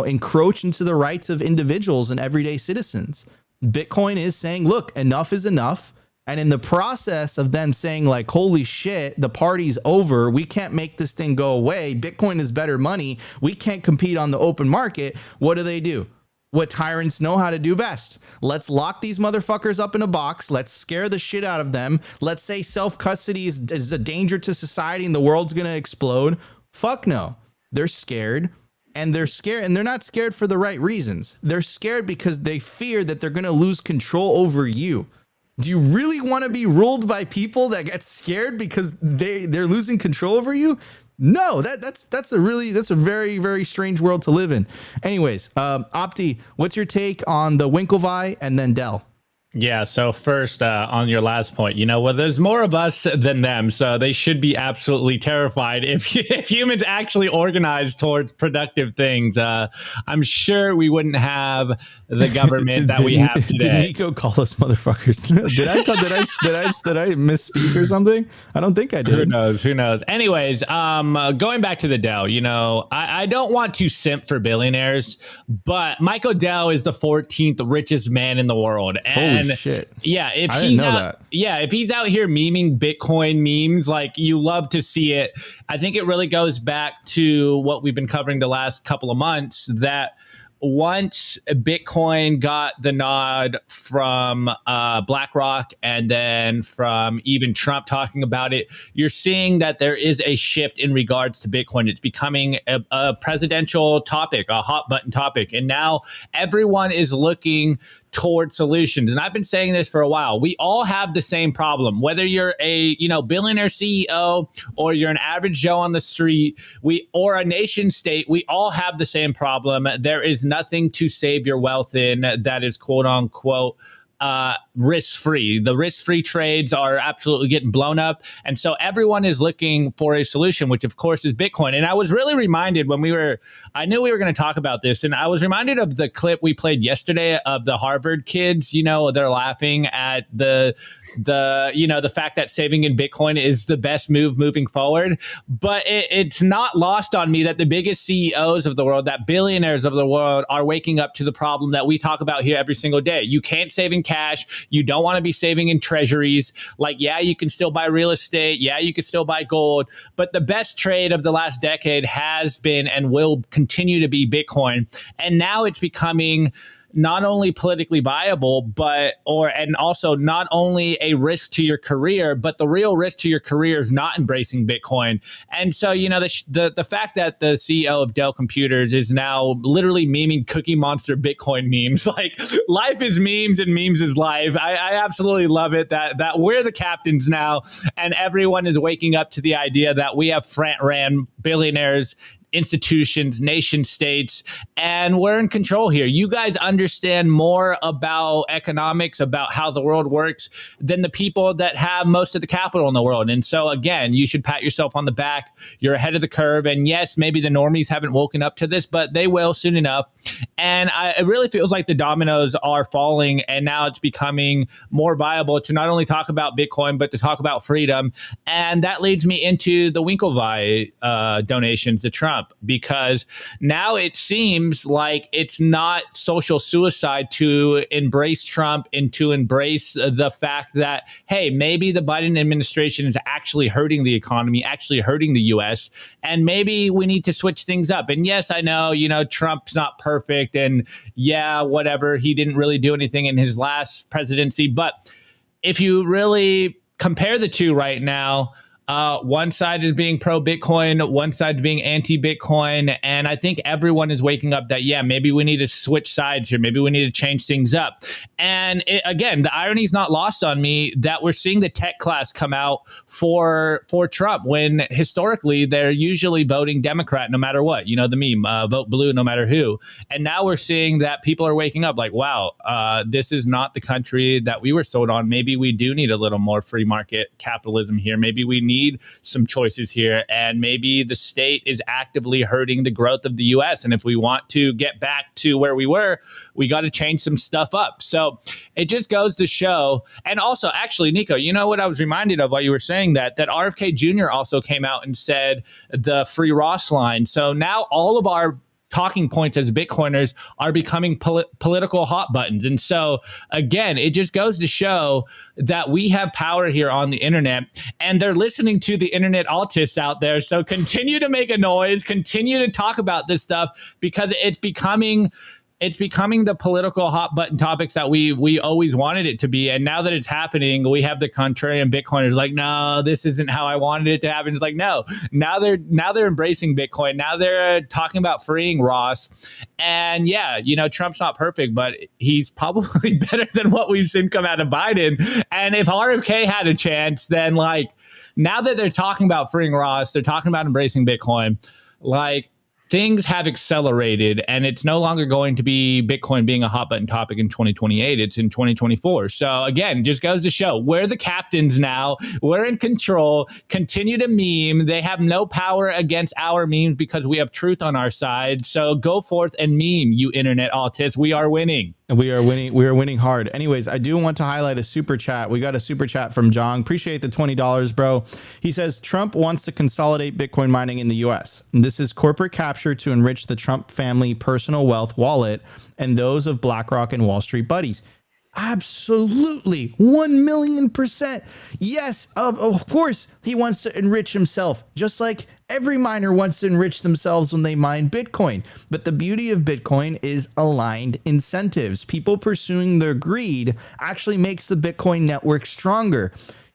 encroach into the rights of individuals and everyday citizens. Bitcoin is saying, look, enough is enough. And in the process of them saying like, holy shit, the party's over, we can't make this thing go away, Bitcoin is better money, we can't compete on the open market, what do? What tyrants know how to do best. Let's lock these motherfuckers up in a box. Let's scare the shit out of them. Let's say self-custody is a danger to society and the world's going to explode. Fuck no. They're scared. And they're not scared for the right reasons. They're scared because they fear that they're going to lose control over you. Do you really want to be ruled by people that get scared because they're losing control over you? No, that's a very, very strange world to live in. Anyways, Opti, what's your take on the Winklevi and then Dell? Yeah. So first, on your last point, there's more of us than them, so they should be absolutely terrified if humans actually organize towards productive things. I'm sure we wouldn't have the government that we have today. Did Nico call us motherfuckers? Did I misspeak or something? I don't think I did. Who knows? Anyways, going back to the Dell, I don't want to simp for billionaires, but Michael Dell is the 14th richest man in the world, and shit. Yeah, if he's out here memeing Bitcoin memes, like, you love to see it. I think it really goes back to what we've been covering the last couple of months, that once Bitcoin got the nod from BlackRock and then from even Trump talking about it, you're seeing that there is a shift in regards to Bitcoin. It's becoming a presidential topic, a hot button topic. And now everyone is looking toward solutions. And I've been saying this for a while. We all have the same problem, whether you're a billionaire CEO or you're an average Joe on the street, or a nation state. We all have the same problem. There is nothing to save your wealth in that is quote unquote risk-free. The risk-free trades are absolutely getting blown up. And so everyone is looking for a solution, which of course is Bitcoin. And I was really reminded I knew we were going to talk about this, and I was reminded of the clip we played yesterday of the Harvard kids. They're laughing at the fact that saving in Bitcoin is the best move moving forward. But it's not lost on me that the biggest CEOs of the world, that billionaires of the world, are waking up to the problem that we talk about here every single day. You can't save in cash. You don't want to be saving in treasuries. Like, yeah, you can still buy real estate. Yeah, you can still buy gold. But the best trade of the last decade has been and will continue to be Bitcoin. And now it's becoming not only politically viable, and also not only a risk to your career, but the real risk to your career is not embracing Bitcoin. And so, the fact that the CEO of Dell Computers is now literally memeing Cookie Monster Bitcoin memes, like, life is memes and memes is life. I absolutely love it that we're the captains now, and everyone is waking up to the idea that we have front-ran billionaires, institutions, nation states, and we're in control here. You guys understand more about economics, about how the world works, than the people that have most of the capital in the world. And so, again, you should pat yourself on the back. You're ahead of the curve. And yes, maybe the normies haven't woken up to this, but they will soon enough. And it really feels like the dominoes are falling, and now it's becoming more viable to not only talk about Bitcoin, but to talk about freedom. And that leads me into the Winklevi donations to Trump. Trump, because now it seems like it's not social suicide to embrace Trump and to embrace the fact that, hey, maybe the Biden administration is actually hurting the economy, actually hurting the US, and maybe we need to switch things up. And yes, I know, Trump's not perfect, and yeah, whatever, he didn't really do anything in his last presidency, but if you really compare the two right now, one side is being pro-Bitcoin, one side is being anti-Bitcoin, and I think everyone is waking up that, yeah, maybe we need to switch sides here. Maybe we need to change things up. And again, the irony is not lost on me that we're seeing the tech class come out for Trump, when historically they're usually voting Democrat no matter what. The meme, vote blue no matter who. And now we're seeing that people are waking up like, wow, this is not the country that we were sold on. Maybe we do need a little more free market capitalism here. Maybe we need some choices here, and maybe the state is actively hurting the growth of the US. And if we want to get back to where we were, we got to change some stuff up. So it just goes to show. And also, actually, Nico, you know what I was reminded of while you were saying that RFK Jr. also came out and said the free Ross line. So now all of our talking points as Bitcoiners are becoming political hot buttons. And so, again, it just goes to show that we have power here on the internet, and they're listening to the internet autists out there. So continue to make a noise, continue to talk about this stuff, because it's becoming the political hot button topics that we always wanted it to be. And now that it's happening, we have the contrarian Bitcoiners like, no, this isn't how I wanted it to happen. It's like, no, now they're embracing Bitcoin. Now they're talking about freeing Ross. And yeah, Trump's not perfect, but he's probably better than what we've seen come out of Biden. And if RFK had a chance, then now that they're talking about freeing Ross, they're talking about embracing Bitcoin, things have accelerated, and it's no longer going to be Bitcoin being a hot button topic in 2028. It's in 2024. So again, just goes to show we're the captains now. We're in control. Continue to meme. They have no power against our memes because we have truth on our side. So go forth and meme, you internet autists. We are winning. And we are winning. We are winning hard. Anyways, I do want to highlight a super chat. We got a super chat from John. Appreciate the $20, bro. He says Trump wants to consolidate Bitcoin mining in the U.S. And this is corporate capture to enrich the Trump family personal wealth wallet and those of BlackRock and Wall Street buddies. Absolutely. 1,000,000%. Yes, of course, he wants to enrich himself, just like every miner wants to enrich themselves when they mine Bitcoin. But the beauty of Bitcoin is aligned incentives. People pursuing their greed actually makes the Bitcoin network stronger.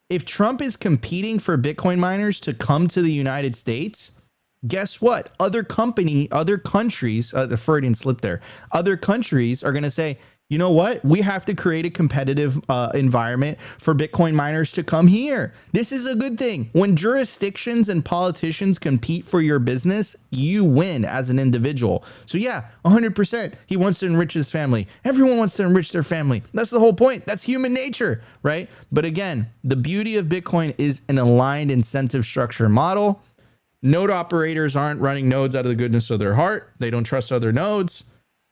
If Trump is competing for Bitcoin miners to come to the United States, guess what? Other countries, the Freudian slip there, other countries are going to say, you know what? We have to create a competitive environment for Bitcoin miners to come here. This is a good thing. When jurisdictions and politicians compete for your business, you win as an individual. So yeah, 100%. He wants to enrich his family. Everyone wants to enrich their family. That's the whole point. That's human nature, right? But again, the beauty of Bitcoin is an aligned incentive structure model. Node operators aren't running nodes out of the goodness of their heart. They don't trust other nodes.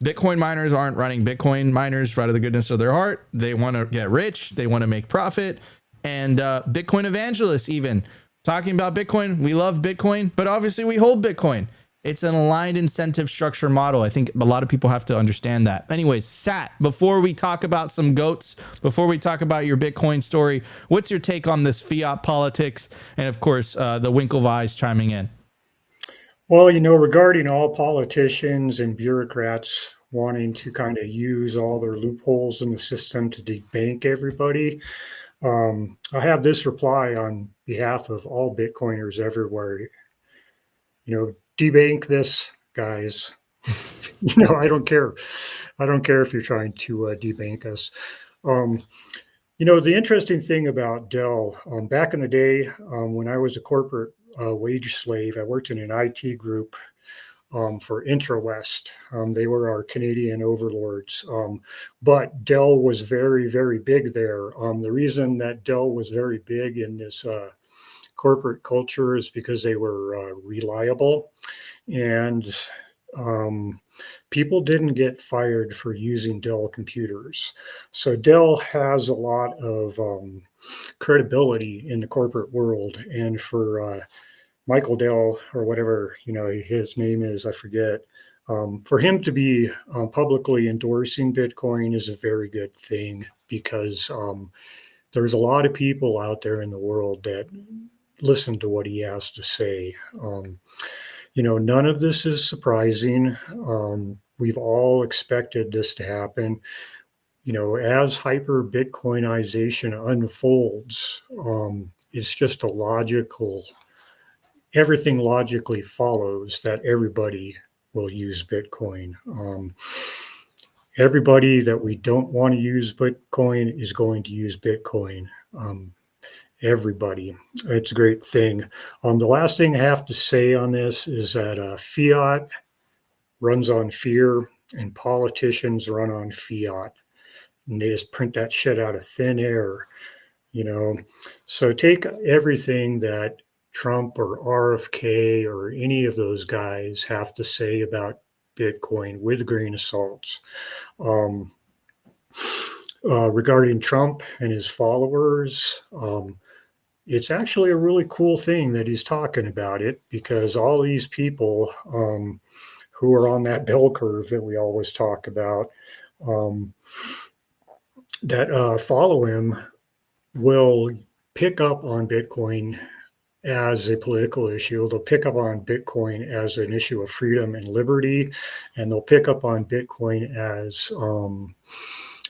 Bitcoin miners aren't running Bitcoin miners out of the goodness of their heart. They want to get rich. They want to make profit. And Bitcoin evangelists even talking about Bitcoin. We love Bitcoin, but obviously we hold Bitcoin. It's an aligned incentive structure model. I think a lot of people have to understand that. Anyways, Sat, before we talk about some goats, before we talk about your Bitcoin story, what's your take on this fiat politics? And of course, the Winklevi's chiming in. Well, regarding all politicians and bureaucrats wanting to kind of use all their loopholes in the system to debank everybody, I have this reply on behalf of all Bitcoiners everywhere. Debank this, guys. I don't care. I don't care if you're trying to debank us. The interesting thing about Dell, back in the day when I was a corporate wage slave, I worked in an IT group for IntraWest. They were our Canadian overlords. But Dell was very, very big there. The reason that Dell was very big in this corporate culture is because they were reliable. And people didn't get fired for using Dell computers. So Dell has a lot of credibility in the corporate world. And for Michael Dell or whatever, his name is, I forget. For him to be publicly endorsing Bitcoin is a very good thing because there's a lot of people out there in the world that listen to what he has to say. None of this is surprising. We've all expected this to happen. As hyper Bitcoinization unfolds, it's just everything logically follows that everybody will use Bitcoin. Everybody that we don't want to use Bitcoin is going to use Bitcoin. Everybody. It's a great thing. The last thing I have to say on this is that fiat runs on fear and politicians run on fiat. And they just print that shit out of thin air, So take everything that Trump or RFK or any of those guys have to say about Bitcoin with a grain of salt. Regarding Trump and his followers, it's actually a really cool thing that he's talking about it because all these people who are on that bell curve that we always talk about that follow him will pick up on Bitcoin as a political issue. They'll pick up on Bitcoin as an issue of freedom and liberty, and they'll pick up on Bitcoin as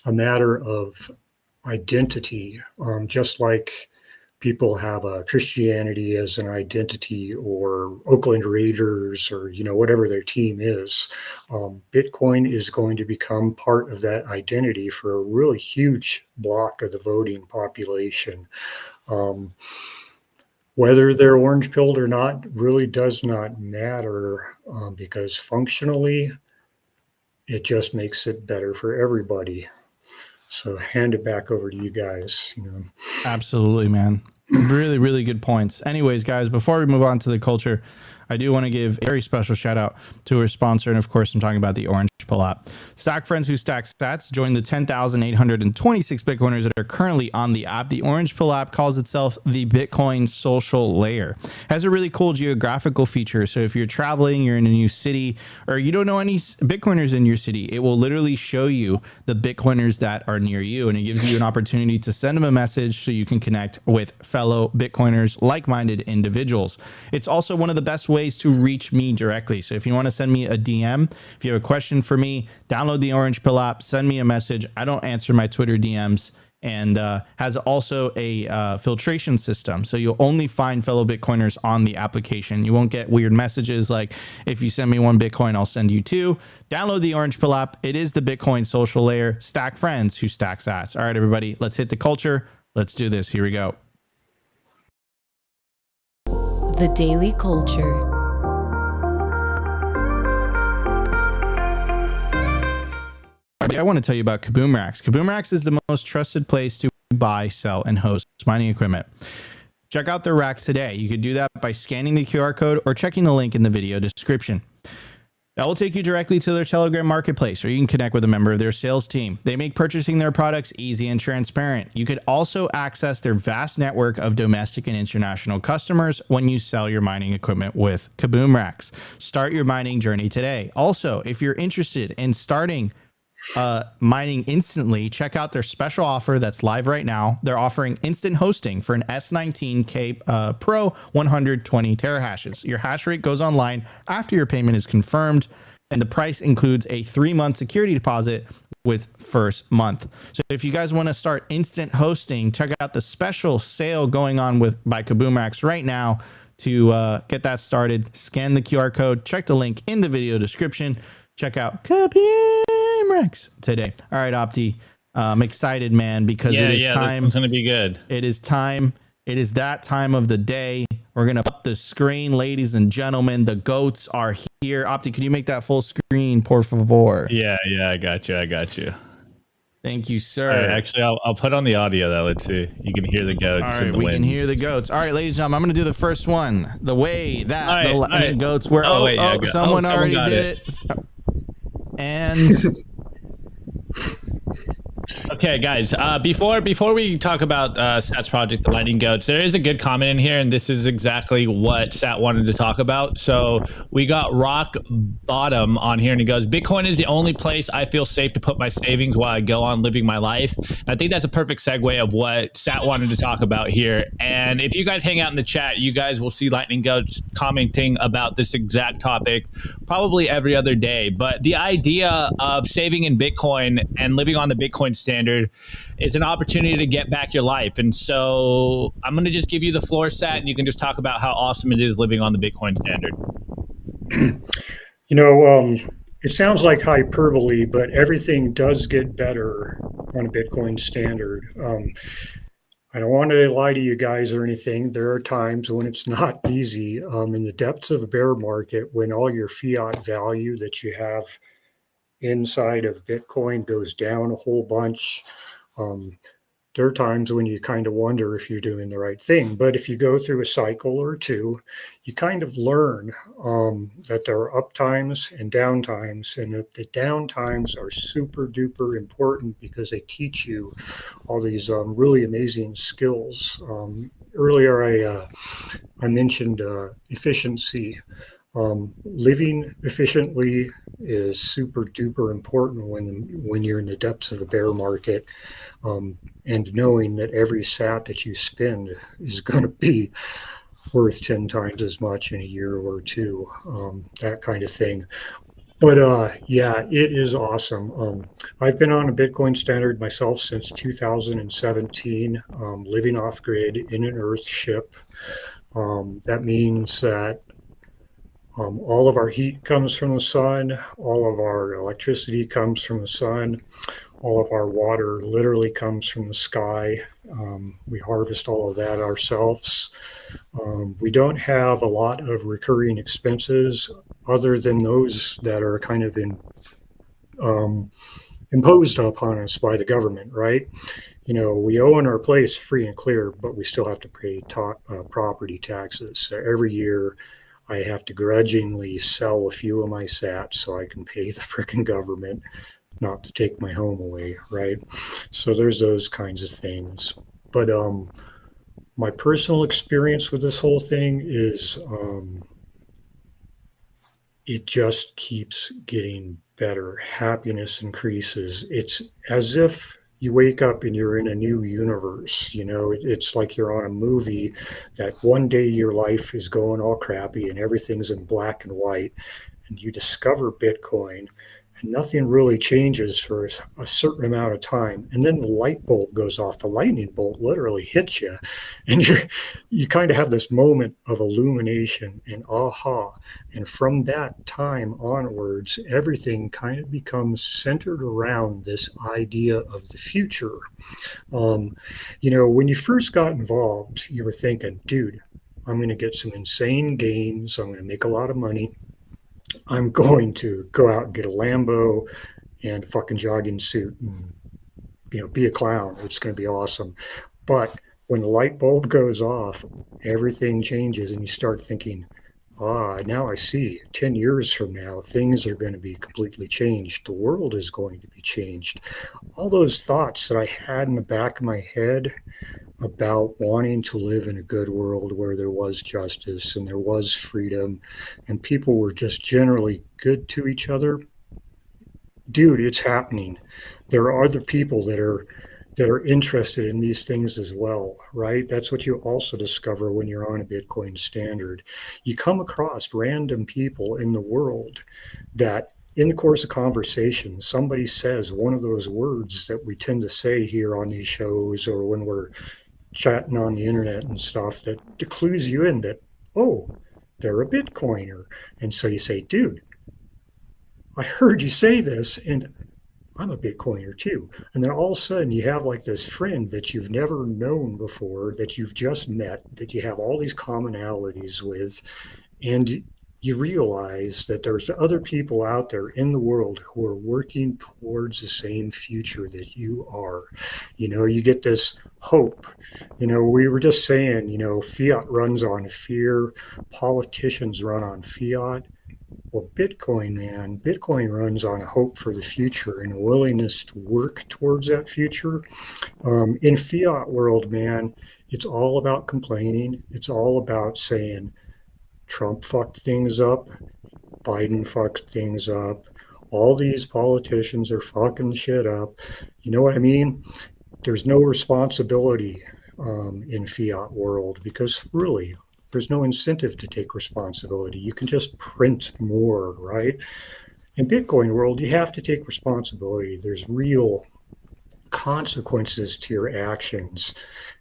a matter of identity, just like people have Christianity as an identity or Oakland Raiders or, whatever their team is. Bitcoin is going to become part of that identity for a really huge block of the voting population. Whether they're orange pilled or not really does not matter because functionally, it just makes it better for everybody. So hand it back over to you guys. Absolutely, man. Really, really good points. Anyways, guys, before we move on to the culture, I do want to give a very special shout out to our sponsor. And of course, I'm talking about the Orange Pill app. Stack friends who stack sats join the 10,826 Bitcoiners that are currently on the app. The Orange Pill app calls itself the Bitcoin social layer. It has a really cool geographical feature. So if you're traveling, you're in a new city, or you don't know any Bitcoiners in your city, it will literally show you the Bitcoiners that are near you. And it gives you an opportunity to send them a message so you can connect with fellow Bitcoiners, like-minded individuals. It's also one of the best ways to reach me directly. So if you want to send me a DM, if you have a question for me, download the Orange Pill app, send me a message. I don't answer my Twitter DMs, and has also a filtration system. So you'll only find fellow Bitcoiners on the application. You won't get weird messages like, if you send me 1 Bitcoin, I'll send you 2. Download the Orange Pill app. It is the Bitcoin social layer. Stack friends who stack sats. All right, everybody, let's hit the culture. Let's do this. Here we go. The Daily Culture. I want to tell you about KABOOMRACKS. KABOOMRACKS is the most trusted place to buy, sell, and host mining equipment. Check out their racks today. You could do that by scanning the QR code or checking the link in the video description. That will take you directly to their Telegram marketplace, or you can connect with a member of their sales team. They make purchasing their products easy and transparent. You could also access their vast network of domestic and international customers when you sell your mining equipment with KABOOMRACKS. Start your mining journey today. Also, if you're interested in starting mining instantly, check out their special offer that's live right now. They're offering instant hosting for an S19K Pro 120 terahashes. Your hash rate goes online after your payment is confirmed, and the price includes a 3-month security deposit with first month. So if you guys want to start instant hosting, check out the special sale going on by KABOOMRACKS right now. To get that started, scan the QR code, check the link in the video description. Check out KABOOMRACKS today. All right, Opti. I'm excited, man, because it is time. This one's going to be good. It is time. It is that time of the day. We're going to put the screen, ladies and gentlemen. The goats are here. Opti, can you make that full screen, por favor? Yeah, I got you. Thank you, sir. Right, actually, I'll put on the audio, though. Let's see. You can hear the goats. All right, in the we wind. can hear the goats. All right, ladies and gentlemen, I'm going to do the first one. The way that the right. goats were. Someone already did it. And okay, Okay, guys. Before we talk about Sat's project, the Lightning Goats, there is a good comment in here, and this is exactly what Sat wanted to talk about. So we got Rock Bottom on here, and he goes, "Bitcoin is the only place I feel safe to put my savings while I go on living my life." And I think that's a perfect segue of what Sat wanted to talk about here. And if you guys hang out in the chat, you guys will see Lightning Goats commenting about this exact topic probably every other day. But the idea of saving in Bitcoin and living on the Bitcoin standard is an opportunity to get back your life. And so I'm going to just give you the floor, Sat, and you can just talk about how awesome it is living on the Bitcoin standard. It sounds like hyperbole, but everything does get better on a Bitcoin standard. I don't want to lie to you guys or anything. There are times when it's not easy. In the depths of a bear market, when all your fiat value that you have inside of Bitcoin goes down a whole bunch, there are times when you kind of wonder if you're doing the right thing. But if you go through a cycle or two, you kind of learn that there are up times and down times, and that the down times are super duper important because they teach you all these really amazing skills. Earlier, I mentioned efficiency. Living efficiently is super duper important when you're in the depths of a bear market, and knowing that every sat that you spend is going to be worth 10 times as much in a year or two, that kind of thing. But yeah, it is awesome. I've been on a Bitcoin standard myself since 2017, living off grid in an Earth ship. That means that all of our heat comes from the sun, all of our electricity comes from the sun, all of our water literally comes from the sky. We harvest all of that ourselves. We don't have a lot of recurring expenses other than those that are kind of imposed upon us by the government, right? We own our place free and clear, but we still have to pay property taxes. So every year, I have to grudgingly sell a few of my sats so I can pay the frickin' government not to take my home away, right? So there's those kinds of things. But my personal experience with this whole thing is it just keeps getting better. Happiness increases. It's as if you wake up and you're in a new universe. It's like you're on a movie that one day your life is going all crappy and everything's in black and white, and you discover Bitcoin and nothing really changes for a certain amount of time. And then the light bulb goes off. The lightning bolt literally hits you, and you kind of have this moment of illumination and aha. And from that time onwards, everything kind of becomes centered around this idea of the future. When you first got involved, you were thinking, dude, I'm going to get some insane gains. I'm going to make a lot of money. I'm going to go out and get a Lambo and a fucking jogging suit and, be a clown. It's going to be awesome. But when the light bulb goes off, everything changes and you start thinking, now I see 10 years from now, things are going to be completely changed. The world is going to be changed. All those thoughts that I had in the back of my head about wanting to live in a good world where there was justice and there was freedom and people were just generally good to each other. Dude, it's happening. There are other people that are interested in these things as well, right? That's what you also discover when you're on a Bitcoin standard. You come across random people in the world that in the course of conversation, somebody says one of those words that we tend to say here on these shows or when we're chatting on the internet and stuff that clues you in that, oh, they're a Bitcoiner. And so you say, dude, I heard you say this and I'm a Bitcoiner too. And then all of a sudden you have like this friend that you've never known before, that you've just met, that you have all these commonalities with. And you realize that there's other people out there in the world who are working towards the same future that you are. You get this hope. We were just saying, fiat runs on fear, politicians run on fiat. Well, Bitcoin, man, Bitcoin runs on a hope for the future and a willingness to work towards that future. In fiat world, man, it's all about complaining. It's all about saying Trump fucked things up, Biden fucked things up. All these politicians are fucking shit up. You know what I mean? There's no responsibility in fiat world because really there's no incentive to take responsibility. You can just print more, right? In Bitcoin world, you have to take responsibility. There's real consequences to your actions.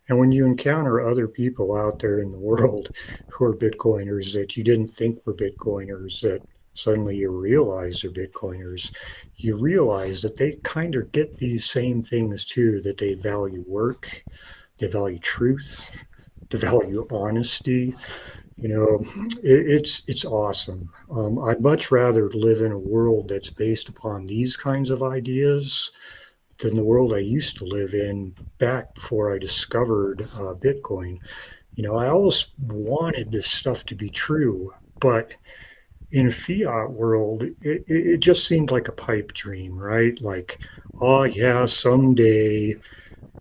And when you encounter other people out there in the world who are Bitcoiners that you didn't think were Bitcoiners, that suddenly you realize they're Bitcoiners, you realize that they kind of get these same things too, that they value work, they value truth, they value honesty. You know, it's awesome. I'd much rather live in a world that's based upon these kinds of ideas than the world I used to live in back before I discovered Bitcoin. You know, I always wanted this stuff to be true, but in fiat world, it just seemed like a pipe dream, right? Like, oh yeah, someday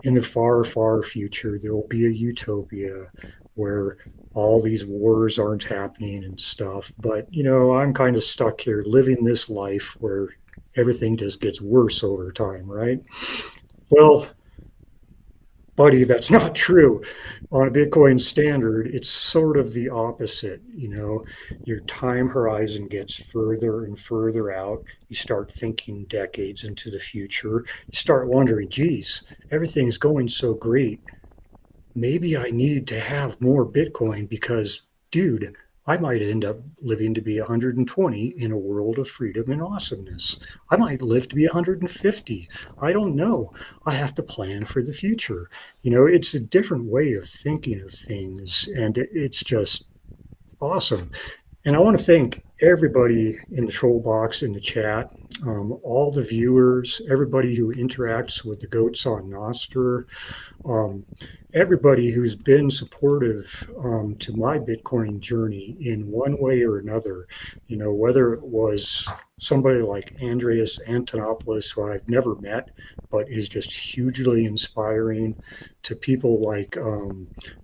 in the far, far future, there will be a utopia where all these wars aren't happening and stuff. But, you know, I'm kind of stuck here living this life where everything just gets worse over time, right? Well, buddy, that's not true. On a Bitcoin standard, it's sort of the opposite. You know, your time horizon gets further and further out. You start thinking decades into the future. You start wondering, geez, everything's going so great. Maybe I need to have more Bitcoin because, dude, I might end up living to be 120 in a world of freedom and awesomeness. I might live to be 150. I don't know. I have to plan for the future. You know, it's a different way of thinking of things, and it's just awesome. And I want to thank everybody in the troll box, in the chat, all the viewers, everybody who interacts with the goats on Nostr, everybody who's been supportive to my Bitcoin journey in one way or another. You know, whether it was somebody like Andreas Antonopoulos, who I've never met, but is just hugely inspiring, to people like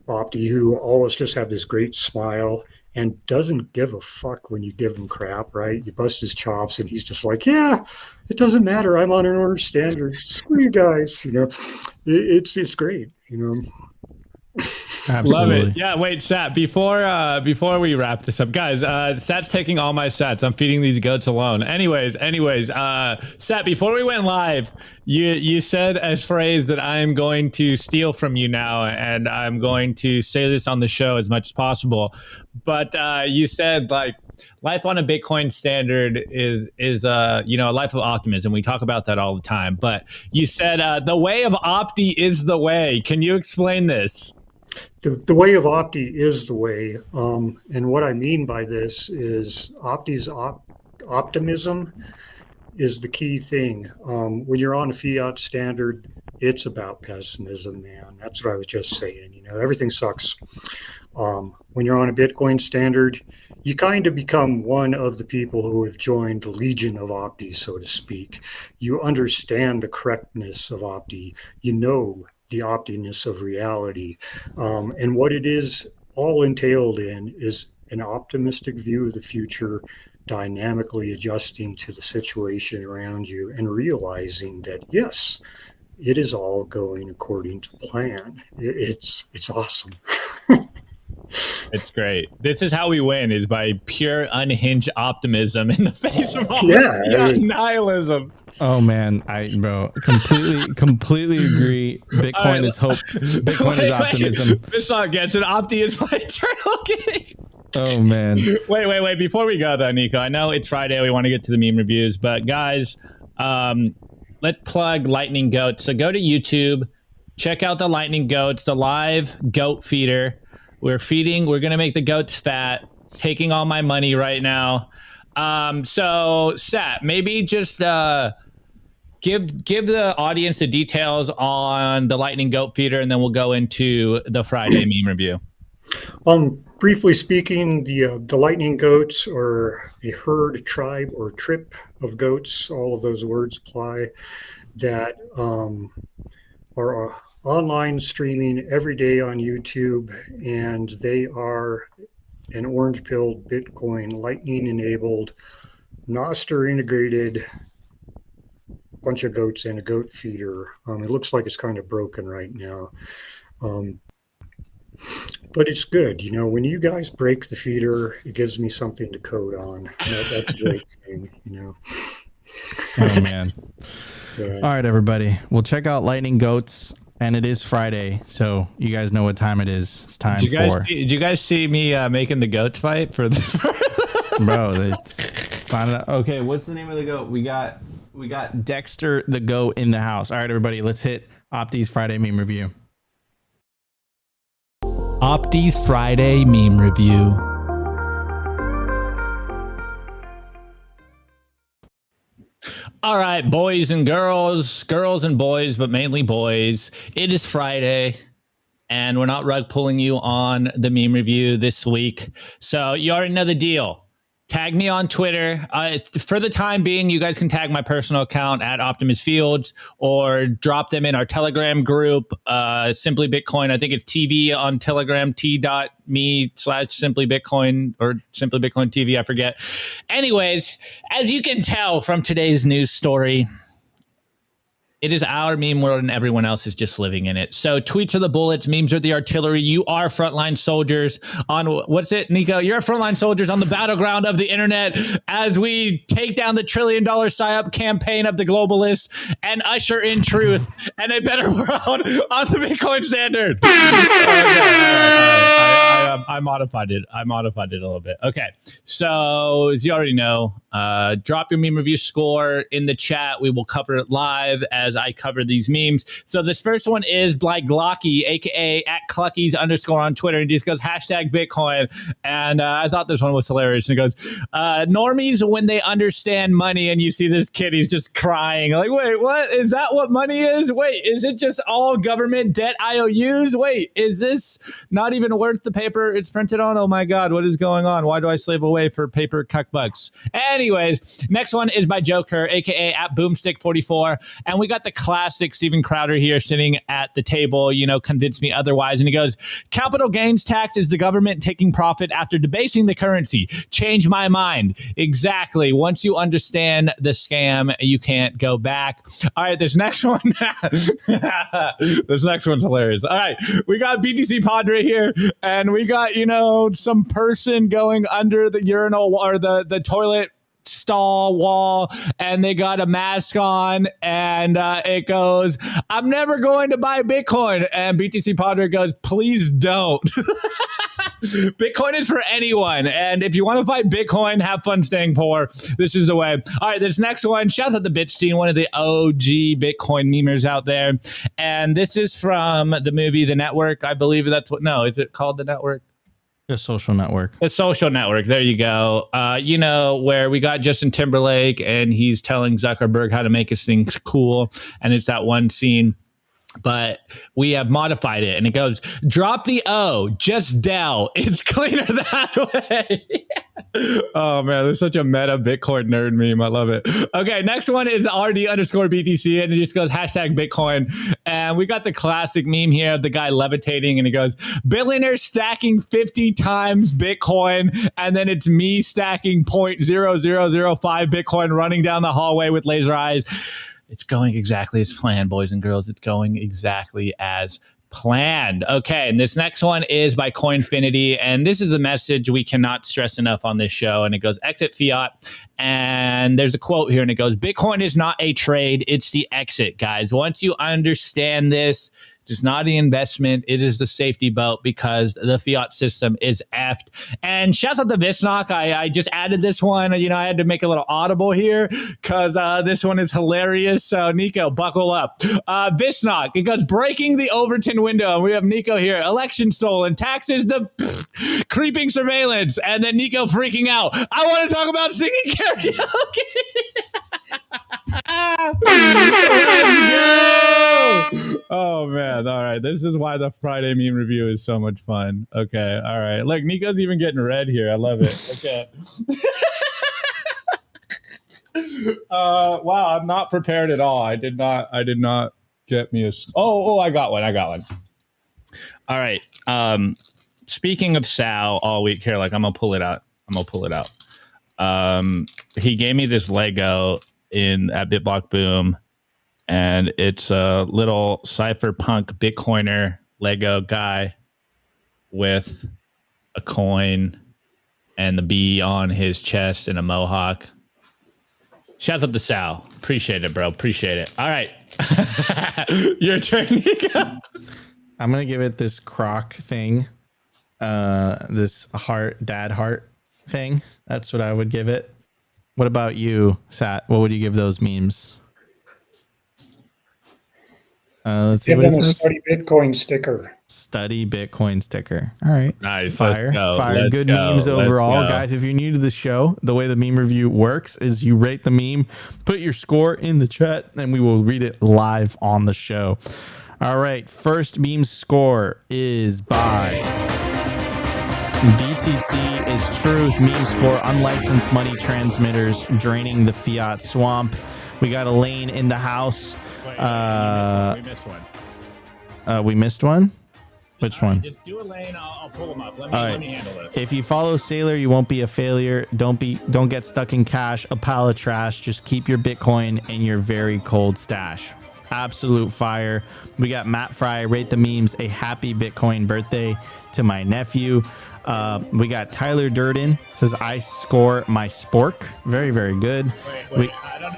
Opti, who always just have this great smile and doesn't give a fuck when you give him crap, right? You bust his chops and he's just like, yeah, it doesn't matter. I'm on an order standard. Screw you guys. You know, it's great, you know. Absolutely. Love it. Yeah. Wait, Sat, before we wrap this up, guys, Sat's taking all my sats. I'm feeding these goats alone. Anyways, Sat, before we went live, you said a phrase that I'm going to steal from you now, and I'm going to say this on the show as much as possible. But you said, like, life on a Bitcoin standard is you know, a life of optimism. We talk about that all the time. But you said the way of Opti is the way. Can you explain this? The way of Opti is the way. And what I mean by this is Opti's optimism is the key thing. When you're on a fiat standard, it's about pessimism, man. That's what I was just saying. You know, everything sucks. When you're on a Bitcoin standard, you kind of become one of the people who have joined the Legion of Opti, so to speak. You understand the correctness of Opti. You know the optiness of reality. And what it is all entailed in is an optimistic view of the future, dynamically adjusting to the situation around you and realizing that, yes, it is all going according to plan. It's awesome. It's great. This is how we win, is by pure unhinged optimism in the face of all nihilism. Oh man, bro, completely agree. Bitcoin is hope. Bitcoin is optimism. This song gets it. Opti is my eternal king. Oh man. Wait. Before we go though, Nico, I know it's Friday. We want to get to the meme reviews, but guys, let's plug Lightning Goats. So go to YouTube, check out the Lightning Goats, the live goat feeder. We're going to make the goats fat, taking all my money right now. So Sat, maybe just give the audience the details on the Lightning Goat feeder, and then we'll go into the Friday meme review. Briefly speaking, the lightning goats are a herd, tribe, or trip of goats. All of those words apply that are online streaming every day on YouTube, and they are an orange-pilled Bitcoin Lightning enabled, Nostr integrated bunch of goats and a goat feeder. It looks like it's kind of broken right now. But it's good. You know, when you guys break the feeder, it gives me something to code on. That's a great thing, you know. Oh, man. All right, everybody. We'll check out Lightning Goats, and it is Friday, so you guys know what time it is. It's time Did you guys see me making the goats fight for the... Bro, it's okay. What's the name of the goat? We got Dexter the goat in the house. All right, everybody, let's hit Opti's Friday meme review. Opti's Friday meme review. All right, boys and girls and boys, but mainly boys. It is Friday, and we're not rug pulling you on the meme review this week. So you already know the deal. Tag me on Twitter. For the time being, you guys can tag my personal account at Optimus Fields or drop them in our Telegram group, Simply Bitcoin. I think it's TV on Telegram, t.me/Simply Bitcoin or Simply Bitcoin TV. I forget. Anyways, as you can tell from today's news story, it is our meme world and everyone else is just living in it. So tweets are the bullets, memes are the artillery. You are frontline soldiers on, what's it, Nico? You're frontline soldiers on the battleground of the internet as we take down the $1 trillion PSYOP campaign of the globalists and usher in truth and a better world on the Bitcoin standard. I modified it. I modified it a little bit. Okay. So as you already know, drop your meme review score in the chat. We will cover it live as I cover these memes. So this first one is Bly Glocky, aka @Cluckies_ on Twitter. And he just goes #Bitcoin. And I thought this one was hilarious. And he goes, normies when they understand money, and you see this kid, he's just crying. Like, wait, what? Is that what money is? Wait, is it just all government debt IOUs? Wait, is this not even worth the paper it's printed on? Oh my God, what is going on? Why do I slave away for paper cuckbucks? Anyways, next one is by Joker, aka @Boomstick44. And we got the classic Steven Crowder here sitting at the table, you know, convince me otherwise. And he goes, capital gains tax is the government taking profit after debasing the currency. Change my mind. Exactly. Once you understand the scam, you can't go back. All right, this next one. This next one's hilarious. All right, we got BTC Padre here, and we got, you know, some person going under the urinal or the toilet stall wall, and they got a mask on, and it goes, I'm never going to buy Bitcoin. And BTC Padre goes, please don't. Bitcoin is for anyone, and if you want to fight Bitcoin, have fun staying poor. This is the way. All right, this next one, shouts out to Bitstein, one of the OG Bitcoin memers out there, and this is from the movie The Network. I believe that's what, no, is it called The Network? The Social Network. The Social Network. There you go. You know, where we got Justin Timberlake and he's telling Zuckerberg how to make his things cool. And it's that one scene, but we have modified it and it goes, drop the O, just Dell. It's cleaner that way. Oh man, there's such a meta Bitcoin nerd meme. I love it. Okay, next one is RD_BTC, and it just goes #Bitcoin. And we got the classic meme here of the guy levitating, and he goes, billionaire stacking 50 times Bitcoin, and then it's me stacking 0.0005 Bitcoin running down the hallway with laser eyes. It's going exactly as planned, boys and girls. It's going exactly as planned. Okay, and this next one is by Coinfinity, and this is a message we cannot stress enough on this show, and it goes, exit fiat. And there's a quote here, and it goes, Bitcoin is not a trade, it's the exit, guys. Once you understand this, it's not the investment, it is the safety boat, because the fiat system is effed. And shouts out to Visnock. I just added this one. You know, I had to make a little audible here because this one is hilarious. So Nico, buckle up. Visnock, it goes, breaking the Overton window. We have Nico here. Election stolen, taxes, the creeping surveillance, and then Nico freaking out. I want to talk about singing karaoke. Let's go. Oh man. All right. This is why the Friday meme review is so much fun. Okay. All right. Look, Nico's even getting red here. I love it. Okay. Wow, I'm not prepared at all. I did not get me a I got one. All right. Speaking of Sal all week here, like I'm gonna pull it out. He gave me this Lego at BitBlock Boom, and it's a little cypherpunk Bitcoiner Lego guy with a coin and the B on his chest and a mohawk. Shout out to Sal. Appreciate it, bro. Appreciate it. All right. Your turn, Nico. I'm gonna give it this croc thing, this dad heart thing. That's what I would give it. What about you, Sat? What would you give those memes? Let's see. Give them a study Bitcoin sticker. Study Bitcoin sticker. All right. Nice. Fire. Good memes overall. Guys, if you're new to the show, the way the meme review works is you rate the meme, put your score in the chat, and we will read it live on the show. All right. First meme score is by BTC is truth. Meme score, unlicensed money transmitters draining the fiat swamp. We got Elaine in the house. We missed one. We missed one? Which one? Just do a lane. I'll pull them up. Let me handle this. If you follow Saylor, you won't be a failure. Don't get stuck in cash, a pile of trash. Just keep your Bitcoin in your very cold stash. Absolute fire. We got Matt Fry, rate the memes, a happy Bitcoin birthday to my nephew. We got Tyler Durden, says I score my spork. Very, very good. Wait. I don't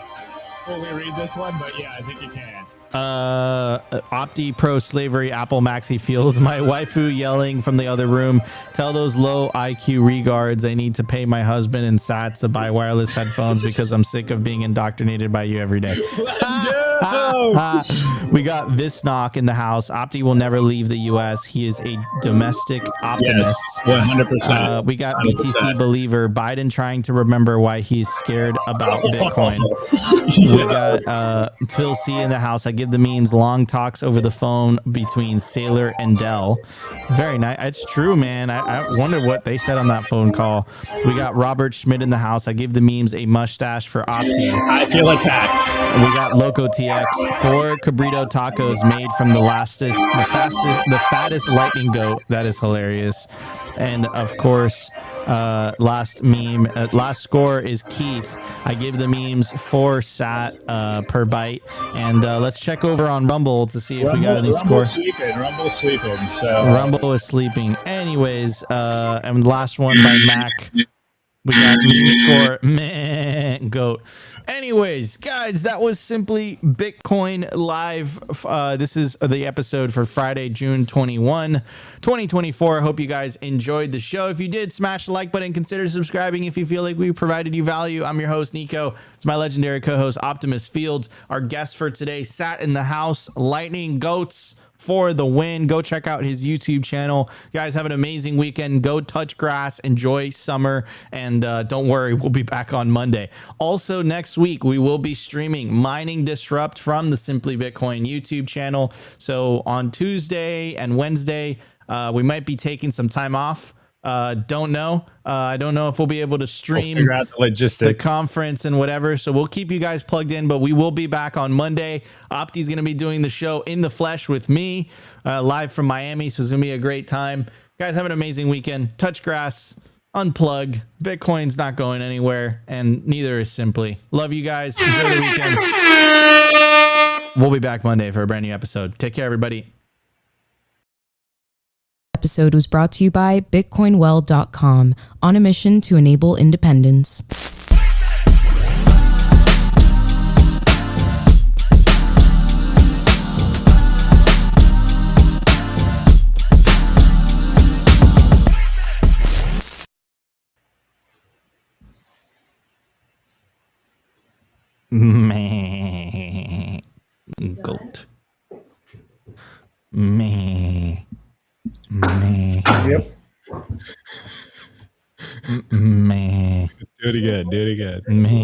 fully read this one, but yeah, I think you can. Opti pro slavery Apple Maxi feels my waifu yelling from the other room. Tell those low IQ regards I need to pay my husband and Sats to buy wireless headphones because I'm sick of being indoctrinated by you every day. We got Visnock in the house. Opti will never leave the US. He is a domestic optimist. Yes, 100%. We got 100%. BTC believer. Biden trying to remember why he's scared about Bitcoin. We got Phil C in the house. I give the memes long talks over the phone between Saylor and Dell. Very nice. It's true, man. I wonder what they said on that phone call. We got Robert Schmidt in the house. I give the memes a mustache for Opti. I feel attacked. We got Loco TX. 4 cabrito tacos made from the fattest lightning goat. That is hilarious. And of course, last score is Keith. I give the memes 4 sat per byte. And let's check over on Rumble to see if we got any scores. Rumble's sleeping. So Rumble is sleeping. Anyways, and last one by Mac. We got meme score, man, goat. Anyways, guys, that was Simply Bitcoin Live. This is the episode for Friday, June 21, 2024. I hope you guys enjoyed the show. If you did, smash the like button. Consider subscribing if you feel like we provided you value. I'm your host, Nico. It's my legendary co-host, Optimus Fields. Our guest for today sat in the house, Lightning Goats for the win. Go check out his YouTube channel. You guys have an amazing weekend. Go touch grass, enjoy summer, and don't worry, we'll be back on Monday. Also, next week, we will be streaming Mining Disrupt from the Simply Bitcoin YouTube channel. So on Tuesday and Wednesday, we might be taking some time off. Don't know. I don't know if we'll be able to stream figure out the logistics, the conference and whatever. So we'll keep you guys plugged in, but we will be back on Monday. Opti's going to be doing the show in the flesh with me, live from Miami. So it's going to be a great time. Guys, have an amazing weekend. Touch grass, unplug. Bitcoin's not going anywhere, and neither is Simply. Love you guys. Enjoy the weekend. We'll be back Monday for a brand new episode. Take care, everybody. Episode was brought to you by bitcoinwell.com, on a mission to enable independence. Meh. Goat. Meh. Meh. Yep. Meh. do it again. Meh.